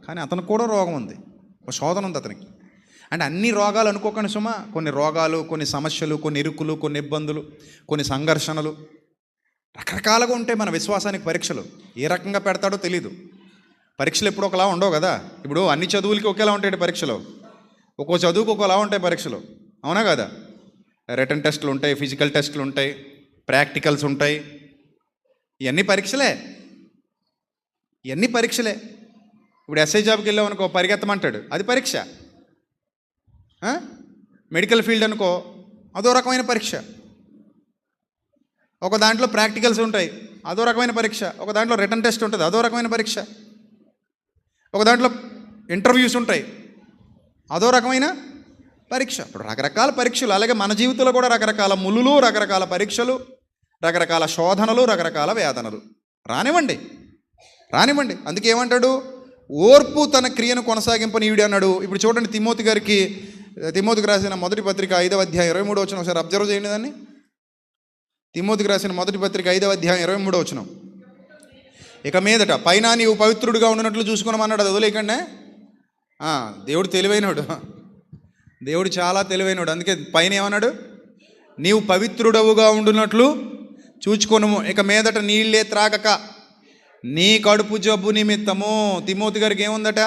S1: కానీ అతనికి కూడా రోగం ఉంది, ఒక శోధన ఉంది అతనికి. అంటే అన్ని రోగాలు అనుకోకండి సుమా. కొన్ని రోగాలు, కొన్ని సమస్యలు, కొన్ని ఇరుకులు, కొన్ని ఇబ్బందులు, కొన్ని సంఘర్షణలు రకరకాలుగా ఉంటాయి. మన విశ్వాసానికి పరీక్షలు ఏ రకంగా పెడతాడో తెలీదు. పరీక్షలు ఎప్పుడు ఒకలా ఉండవు కదా. ఇప్పుడు అన్ని చదువులకి ఒకేలా ఉంటాయి పరీక్షలు, ఒక్కో చదువుకు ఒకలా ఉంటాయి పరీక్షలు, అవునా కదా? రిటన్ టెస్టులు ఉంటాయి, ఫిజికల్ టెస్టులు ఉంటాయి, ప్రాక్టికల్స్ ఉంటాయి. ఇవన్నీ పరీక్షలే. ఇప్పుడు ఎస్ఐ జాబ్కి వెళ్ళావు అనుకో, పరిగెత్తమంటాడు, అది పరీక్ష. మెడికల్ ఫీల్డ్ అనుకో, అదో రకమైన పరీక్ష. ఒక దాంట్లో ప్రాక్టికల్స్ ఉంటాయి, అదో రకమైన పరీక్ష. ఒక దాంట్లో రిటన్ టెస్ట్ ఉంటుంది, అదో రకమైన పరీక్ష. ఒక దాంట్లో ఇంటర్వ్యూస్ ఉంటాయి, అదో రకమైన పరీక్ష. ఇప్పుడు రకరకాల పరీక్షలు. అలాగే మన జీవితంలో కూడా రకరకాల ములులు, రకరకాల పరీక్షలు, రకరకాల శోధనలు, రకరకాల వేదనలు రానివ్వండి. అందుకే ఏమంటాడు? ఓర్పు తన క్రియను కొనసాగింపనీయుడి అన్నాడు. ఇప్పుడు చూడండి, తిమోతికి రాసిన మొదటి పత్రిక 5వ అధ్యాయం 23వ వచనం ఒకసారి అబ్జర్వ్ చేయండి దాన్ని. తిమోతికి రాసిన మొదటి పత్రిక 5వ అధ్యాయం 23వ వచనం. ఇక మీదట పైన నీవు పవిత్రుడిగా ఉండినట్లు చూసుకున్నామన్నాడు. అది వదిలేకండి. దేవుడు తెలివైనడు, దేవుడు చాలా తెలివైనడు. అందుకే పైన ఏమన్నాడు? నీవు పవిత్రుడవుగా ఉండునట్లు చూచుకొనుము. ఇక మీదట నీళ్ళే త్రాగక నీ కడుపు జబ్బు నిమిత్తము. తిమోతి గారికి ఏముందట?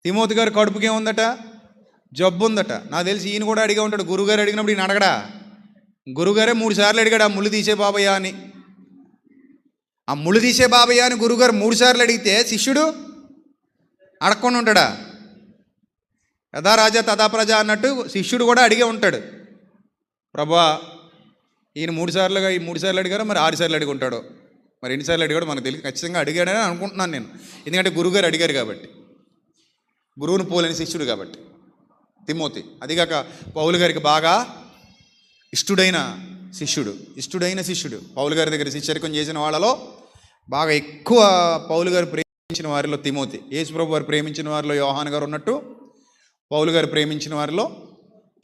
S1: తిమోతి గారి కడుపుకి ఏముందట? జబ్బు ఉందట. నాకు తెలిసి ఈయన కూడా అడిగా ఉంటాడు. గురుగారు అడిగినప్పుడు ఈయన అడగడా? గురుగారే 3 సార్లు అడిగాడు, ఆ ముళ్ళు తీసే బాబయ్య అని. ఆ ముళ్ళు తీసే బాబయ్య అని గురుగారు 3 సార్లు అడిగితే శిష్యుడు అడగకుండా ఉంటాడా? యథా రాజా తథా ప్రజ అన్నట్టు శిష్యుడు కూడా అడిగే ఉంటాడు. ప్రభువా, ఈయన 3 సార్లు అడిగారో మరి 6 సార్లు అడిగి ఉంటాడో, మరి ఎన్నిసార్లు అడిగాడో మనకు తెలియదు. ఖచ్చితంగా అడిగాడని అనుకుంటున్నాను నేను, ఎందుకంటే గురుగారు అడిగారు కాబట్టి. గురువును పోలేని శిష్యుడు కాబట్టి తిమోతి. అదిగాక పౌలు గారికి బాగా ఇష్టడైన శిష్యుడు. పౌలు గారి దగ్గర శిష్యరికం చేసిన వాళ్ళలో బాగా ఎక్కువ పౌలు గారు ప్రేమించిన వారిలో తిమోతి. యేసుప్రభు వారు ప్రేమించిన వారిలో యోహాను గారు ఉన్నట్టు పౌలు గారు ప్రేమించిన వారిలో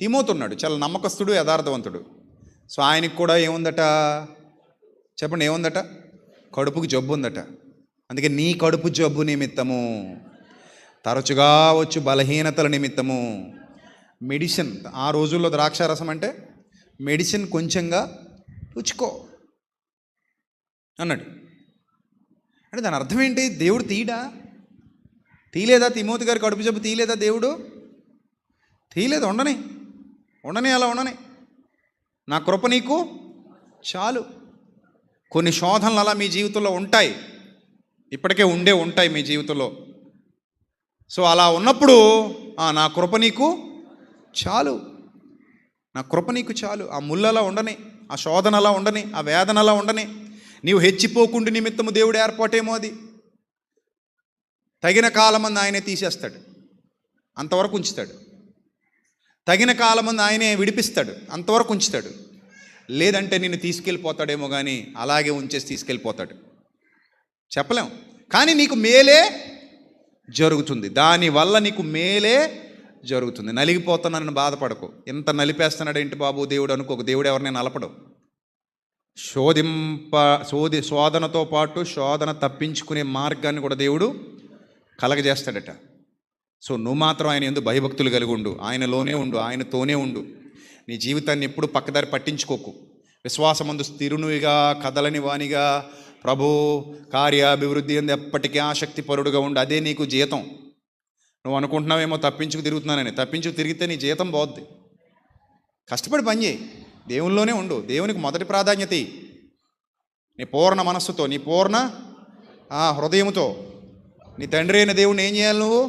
S1: తిమోతి ఉన్నాడు. చాలా నమ్మకస్తుడు, యథార్థవంతుడు. సో ఆయనకి కూడా ఏముందట చెప్పండి, ఏముందట? కడుపుకి జబ్బు ఉందట. అందుకే నీ కడుపు జబ్బు నిమిత్తము, తరచుగా వచ్చు బలహీనతల నిమిత్తము మెడిసిన్, ఆ రోజుల్లో ద్రాక్షారసం అంటే మెడిసిన్ కొంచెంగా పుచ్చుకో అన్నాడు. అంటే దాని అర్థం ఏంటి? దేవుడు తీయలేదా? తిమోతి గారి కడుపు జబ్బు తీయలేదా దేవుడు? తీయలేదు. ఉండని అలా ఉండని. నా కృప నీకు చాలు. కొన్ని శోధనలు అలా మీ జీవితంలో ఉంటాయి, ఇప్పటికే ఉంటాయి మీ జీవితంలో. సో అలా ఉన్నప్పుడు నా కృప నీకు చాలు, నా కృప నీకు చాలు. ఆ ముళ్ళలా ఉండని, ఆ శోధన అలా ఉండని, ఆ వేదన అలా ఉండని. నీవు హెచ్చిపోకుండా నిమిత్తము దేవుడు ఏర్పాటేమో అది. తగిన కాలమంది ఆయనే తీసేస్తాడు, అంతవరకు ఉంచుతాడు. తగిన కాలమంది ఆయనే విడిపిస్తాడు, అంతవరకు ఉంచుతాడు. లేదంటే నిన్ను తీసుకెళ్ళిపోతాడేమో కానీ అలాగే ఉంచేసి తీసుకెళ్ళిపోతాడు, చెప్పలేం. కానీ నీకు మేలే జరుగుతుంది, దానివల్ల నీకు మేలే జరుగుతుంది. నలిగిపోతున్నానని బాధపడకు. ఎంత నలిపేస్తున్నాడు ఏంటి బాబు దేవుడు అనుకోకు. దేవుడు ఎవరిని నలపడు. శోధనతో పాటు శోధన తప్పించుకునే మార్గాన్ని కూడా దేవుడు కలగజేస్తాడట. సో నువ్వు మాత్రం ఆయన యందు భయభక్తులు కలిగి ఉండు, ఆయనలోనే ఉండు, ఆయనతోనే ఉండు. నీ జీవితాన్ని ఎప్పుడు పక్కదారి పట్టించుకోకు. విశ్వాసమందు స్థిరునిగా, కదలని వానిగా, ప్రభు కార్యాభివృద్ధి అందు ఎప్పటికీ ఆసక్తి పరుడుగా ఉండు. అదే నీకు జీతం. నువ్వు అనుకుంటున్నావేమో తప్పించుకు తిరుగుతున్నానని. తప్పించుకు తిరిగితే నీ జీతం పోద్ది. కష్టపడి పని చేయి, దేవునిలోనే ఉండు, దేవునికి మొదటి ప్రాధాన్యత ఇయ్యి. నీ పూర్ణ మనస్సుతో, నీ పూర్ణ హృదయంతో నీ తండ్రి అయిన దేవుణ్ణి ఏం చేయాలి? నువ్వు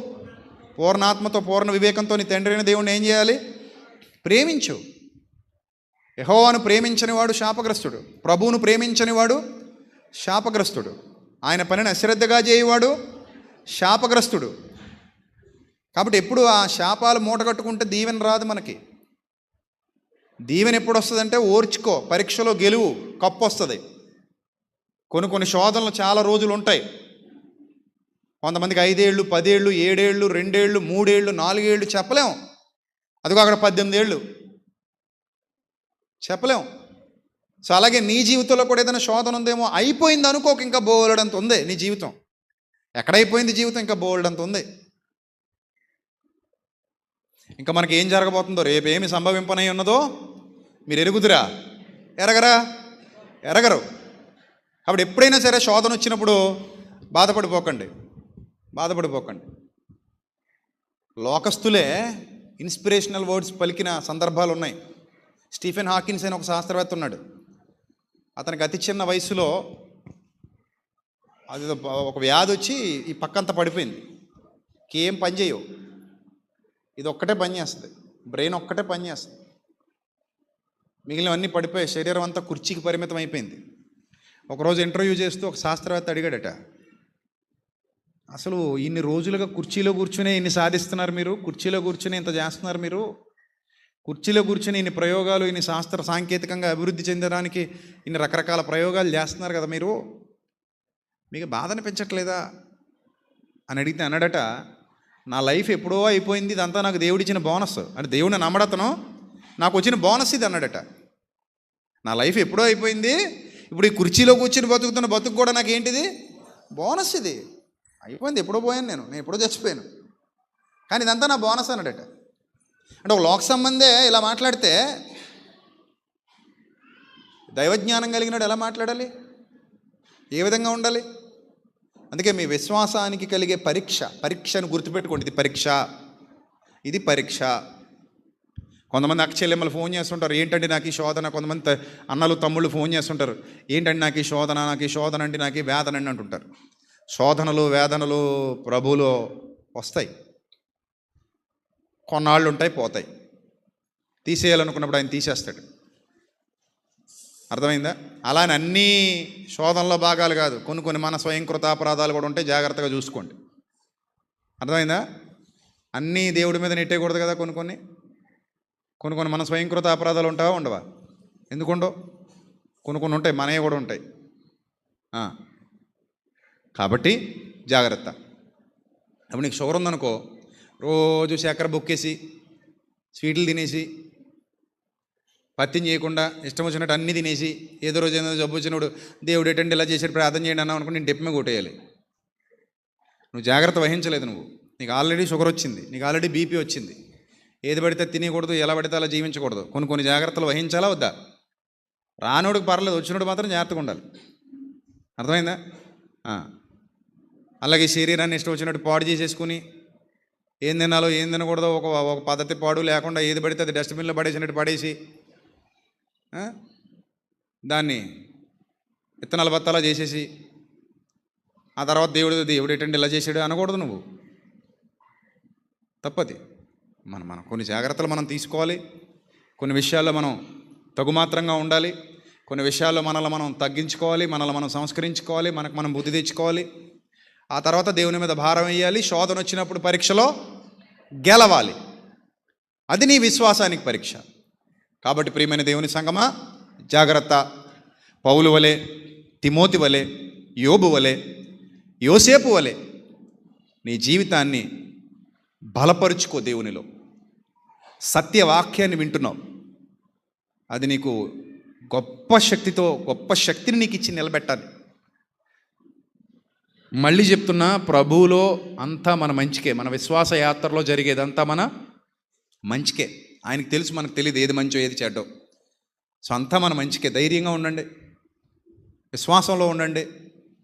S1: పూర్ణాత్మతో, పూర్ణ వివేకంతో నీ తండ్రి అయిన దేవుణ్ణి ఏం చేయాలి? ప్రేమించు. యెహోవాను ప్రేమించని వాడు శాపగ్రస్తుడు, ప్రభువును ప్రేమించని వాడు శాపగ్రస్తుడు. ఆయన పనిని అశ్రద్ధగా చేయవాడు శాపగ్రస్తుడు. కాబట్టి ఎప్పుడు ఆ శాపాలు మూటగట్టుకుంటే దీవెన రాదు మనకి. దీవెన ఎప్పుడు వస్తుందంటే ఓర్చుకో, పరీక్షలో గెలువు, కప్పు వస్తుంది. కొన్ని శోధనలు చాలా రోజులు ఉంటాయి. కొంతమందికి 5 ఏళ్ళు, 10 ఏళ్ళు, 7 ఏళ్ళు, 2 ఏళ్ళు, 3 ఏళ్ళు, 4 ఏళ్ళు చెప్పలేం. అదిగో అక్కడ 18 ఏళ్ళు చెప్పలేం. సో అలాగే నీ జీవితంలో కూడా ఏదైనా శోధన ఉందేమో. అయిపోయింది అనుకోక, ఇంకా బోలెడంత ఉంది నీ జీవితం. ఎక్కడైపోయింది జీవితం? ఇంకా బోలెడంత ఉంది. ఇంకా మనకి ఏం జరగబోతుందో, రేపేమి సంభవింపనై ఉన్నదో మీరు ఎరుగుదురా? ఎరగరు. కాబట్టి ఎప్పుడైనా సరే శోధన వచ్చినప్పుడు బాధపడిపోకండి. లోకస్తులే ఇన్స్పిరేషనల్ వర్డ్స్ పలికిన సందర్భాలు ఉన్నాయి. స్టీఫెన్ హాకిన్స్ అని ఒక శాస్త్రవేత్త ఉన్నాడు. అతనికి అతి చిన్న వయసులో అది ఒక వ్యాధి వచ్చి ఈ పక్కంతా పడిపోయింది. ఏం పని చేయవు, ఇది ఒక్కటే పని చేస్తుంది, బ్రెయిన్ ఒక్కటే పని చేస్తుంది. మిగిలినవన్నీ పడిపోయి శరీరం అంతా కుర్చీకి పరిమితం అయిపోయింది. ఒకరోజు ఇంటర్వ్యూ చేస్తూ ఒక శాస్త్రవేత్త అడిగాడట, అసలు ఇన్ని రోజులుగా కుర్చీలో కూర్చునే ఇన్ని సాధిస్తున్నారు మీరు, కుర్చీలో కూర్చుని ఇంత చేస్తున్నారు మీరు, కుర్చీలో కూర్చుని ఇన్ని ప్రయోగాలు, ఇన్ని శాస్త్ర సాంకేతికంగా అభివృద్ధి చెందడానికి ఇన్ని రకరకాల ప్రయోగాలు చేస్తున్నారు కదా మీరు, మీకు బాధ అనిపించట్లేదా అని అడిగితే అన్నాడట, నా లైఫ్ ఎప్పుడో అయిపోయింది, ఇదంతా నాకు దేవుడిచ్చిన బోనస్. అంటే దేవుడిని నమ్మడతను నాకు వచ్చిన బోనస్ ఇది అన్నాడట. నా లైఫ్ ఎప్పుడో అయిపోయింది, ఇప్పుడు ఈ కుర్చీలో కూర్చుని బతుకుతున్న బతుకు కూడా నాకు ఏంటిది? బోనస్. ఇది అయిపోయింది, ఎప్పుడో పోయాను, నేను ఎప్పుడో చచ్చిపోయాను, కానీ ఇదంతా నా బోనస్ అన్నాడట. అంటే ఒక లోక సంబంధే ఇలా మాట్లాడితే దైవజ్ఞానం కలిగినాడు ఎలా మాట్లాడాలి? ఏ విధంగా ఉండాలి? అందుకే మీ విశ్వాసానికి కలిగే పరీక్షను గుర్తుపెట్టుకోండి. ఇది పరీక్ష. కొంతమంది అక్కచెల్లెమ్మలు ఫోన్ చేస్తుంటారు, ఏంటంటే నాకు ఈ శోధన. కొంతమంది అన్నలు తమ్ముళ్ళు ఫోన్ చేస్తుంటారు, ఏంటంటే నాకు ఈ శోధన అంటే నాకు ఈ వేదన అండి అంటుంటారు. శోధనలు వేదనలు ప్రభువులో వస్తాయి, కొన్నాళ్ళు ఉంటాయి, పోతాయి. తీసేయాలనుకున్నప్పుడు ఆయన తీసేస్తాడు. అర్థమైందా? అలానే అన్నీ శోధనలో భాగాలు కాదు, కొన్ని మన స్వయంకృత అపరాధాలు కూడా ఉంటాయి, జాగ్రత్తగా చూసుకోండి. అర్థమైందా? అన్నీ దేవుడి మీద నెట్టేయకూడదు కదా. కొన్ని కొన్ని మన స్వయంకృత అపరాధాలు ఉంటావా ఉండవా? ఎందుకుండవు? కొన్ని ఉంటాయి, మనవి కూడా ఉంటాయి. కాబట్టి జాగ్రత్త. అప్పుడు నీకు షుగర్ ఉందనుకో, రోజు చక్కెర బొక్కేసి స్వీట్లు తినేసి పత్యం చేయకుండా ఇష్టం వచ్చినట్టు అన్నీ తినేసి ఏదో రోజు ఏదో జబ్బు వచ్చినప్పుడు దేవుడు ఎటండి ఇలా చేసాడు ప్రార్థన చేయండి అన్నావు అనుకో, నేను డెప్పమే కొట్టేయాలి. నువ్వు జాగ్రత్త వహించలేదు. నీకు ఆల్రెడీ షుగర్ వచ్చింది, నీకు ఆల్రెడీ బీపీ వచ్చింది. ఏది పడితే తినకూడదు, ఎలా పడితే అలా జీవించకూడదు. కొన్ని జాగ్రత్తలు వహించాలా వద్దా? రానోడికి పర్లేదు, వచ్చినోడు మాత్రం జాగ్రత్తగా ఉండాలి. అర్థమైందా? అలాగే శరీరాన్ని ఇష్టం వచ్చినట్టు పాడు చేసేసుకుని ఏం తినాలో ఏం తినకూడదో ఒక పద్ధతి పాడు లేకుండా ఏది పడితే అది డస్ట్బిన్లో పడేసినట్టు పడేసి దాన్ని విత్తనాల బత్తాలా చేసేసి ఆ తర్వాత దేవుడు ఏంటంటే ఇలా చేసాడు అనకూడదు. నువ్వు తప్పది. మనం కొన్ని జాగ్రత్తలు మనం తీసుకోవాలి. కొన్ని విషయాల్లో మనం తగుమాత్రంగా ఉండాలి. కొన్ని విషయాల్లో మనల్ని మనం తగ్గించుకోవాలి, మనల్ని మనం సంస్కరించుకోవాలి, మనకు మనం బుద్ధి తెచ్చుకోవాలి. ఆ తర్వాత దేవుని మీద భారం వేయాలి. శోధన వచ్చినప్పుడు పరీక్షలో గెలవాలి. అది నీ విశ్వాసానికి పరీక్ష. కాబట్టి ప్రియమైన దేవుని సంగమా, జాగ్రత్త. పౌలు వలె, తిమోతి వలె, యోబు వలె, యోసేపు వలె నీ జీవితాన్ని బలపరుచుకో. దేవునిలో సత్యవాక్యాన్ని వింటున్నావు, అది నీకు గొప్ప శక్తిని నీకు ఇచ్చి నిలబెట్టాలి. మళ్ళీ చెప్తున్నా, ప్రభువులో అంతా మన మంచికే. మన విశ్వాస యాత్రలో జరిగేదంతా మన మంచికే. ఆయనకు తెలుసు, మనకు తెలియదు ఏది మంచో ఏది చెడ్డో. సో అంతా మన మంచికే. ధైర్యంగా ఉండండి, విశ్వాసంలో ఉండండి,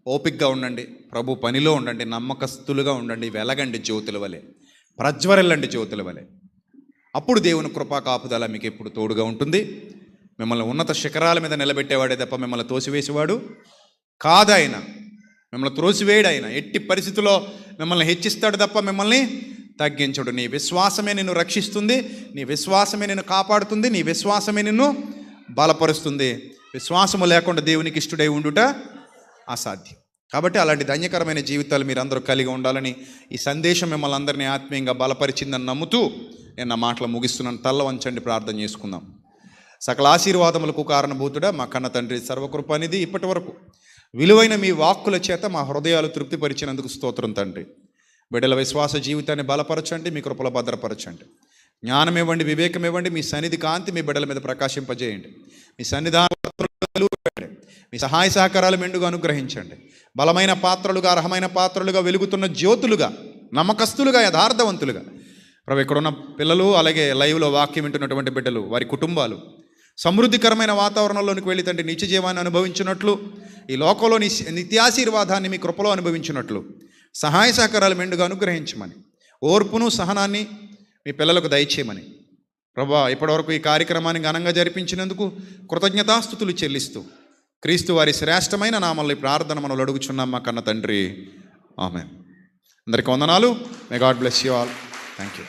S1: ఓపికగా ఉండండి, ప్రభు పనిలో ఉండండి, నమ్మకస్తులుగా ఉండండి, వెలగండి జ్యోతుల వలె, ప్రజ్వరెల్లండి జ్యోతుల వలె. అప్పుడు దేవుని కృపా కాపుదల మీకు ఎప్పుడు తోడుగా ఉంటుంది. మిమ్మల్ని ఉన్నత శిఖరాల మీద నిలబెట్టేవాడే తప్ప మిమ్మల్ని తోసివేసేవాడు కాదు. ఆయన మిమ్మల్ని త్రోసివేయడు. ఆయన ఎట్టి పరిస్థితుల్లో మిమ్మల్ని హెచ్చిస్తాడు తప్ప మిమ్మల్ని తగ్గించడు. నీ విశ్వాసమే నిన్ను రక్షిస్తుంది, నీ విశ్వాసమే నిన్ను కాపాడుతుంది, నీ విశ్వాసమే నిన్ను బలపరుస్తుంది. విశ్వాసము లేకుండా దేవునికి ఇష్టడై ఉండుట అసాధ్యం. కాబట్టి అలాంటి ధన్యకరమైన జీవితాలు మీరందరూ కలిగి ఉండాలని ఈ సందేశం మిమ్మల్ని అందరినీ ఆత్మీయంగా బలపరిచిందని నమ్ముతూ నేను నా మాటలు ముగిస్తున్నాను. తల్ల వంచండి, ప్రార్థన చేసుకుందాం. సకల ఆశీర్వాదములకు కారణభూతుడా మా కన్న తండ్రి, సర్వకృపానిధి, ఇప్పటి వరకు విలువైన మీ వాక్కుల చేత మా హృదయాలు తృప్తిపరిచినందుకు స్తోత్రం తండ్రి. బిడ్డల విశ్వాస జీవితాన్ని బలపరచండి, మీ కృపలో భద్రపరచండి. జ్ఞానం ఇవ్వండి, వివేకం ఇవ్వండి, మీ సన్నిధి కాంతి మీ బిడ్డల మీద ప్రకాశింపజేయండి. మీ సన్నిధానాలు, మీ సహాయ సహకారాలు మెండుగా అనుగ్రహించండి. బలమైన పాత్రలుగా, అర్హమైన పాత్రలుగా, వెలుగుతున్న జ్యోతులుగా, నమ్మకస్తులుగా, యథార్థవంతులుగా ప్రభు ఇక్కడున్న పిల్లలు, అలాగే లైవ్లో వాక్యం వింటున్నటువంటి బిడ్డలు, వారి కుటుంబాలు సమృద్ధికరమైన వాతావరణంలోనికి వెళ్ళి తండ్రి నిత్య జీవాన్ని అనుభవించినట్లు, ఈ లోకంలో నిత్యాశీర్వాదాన్ని మీ కృపలో అనుభవించినట్లు సహాయ సహకారాలు మెండుగా అనుగ్రహించమని, ఓర్పును సహనాన్ని మీ పిల్లలకు దయచేయమని ప్రభువా, ఇప్పటివరకు ఈ కార్యక్రమాన్ని ఘనంగా జరిపించినందుకు కృతజ్ఞతాస్తుతులు చెల్లిస్తూ క్రీస్తు వారి శ్రేష్టమైన నామంలో ఈ ప్రార్థన మనలు అడుగుచున్నాం మా కన్న తండ్రి. ఆమేన్. అందరికీ వందనాలు. May God bless you all. Thank you.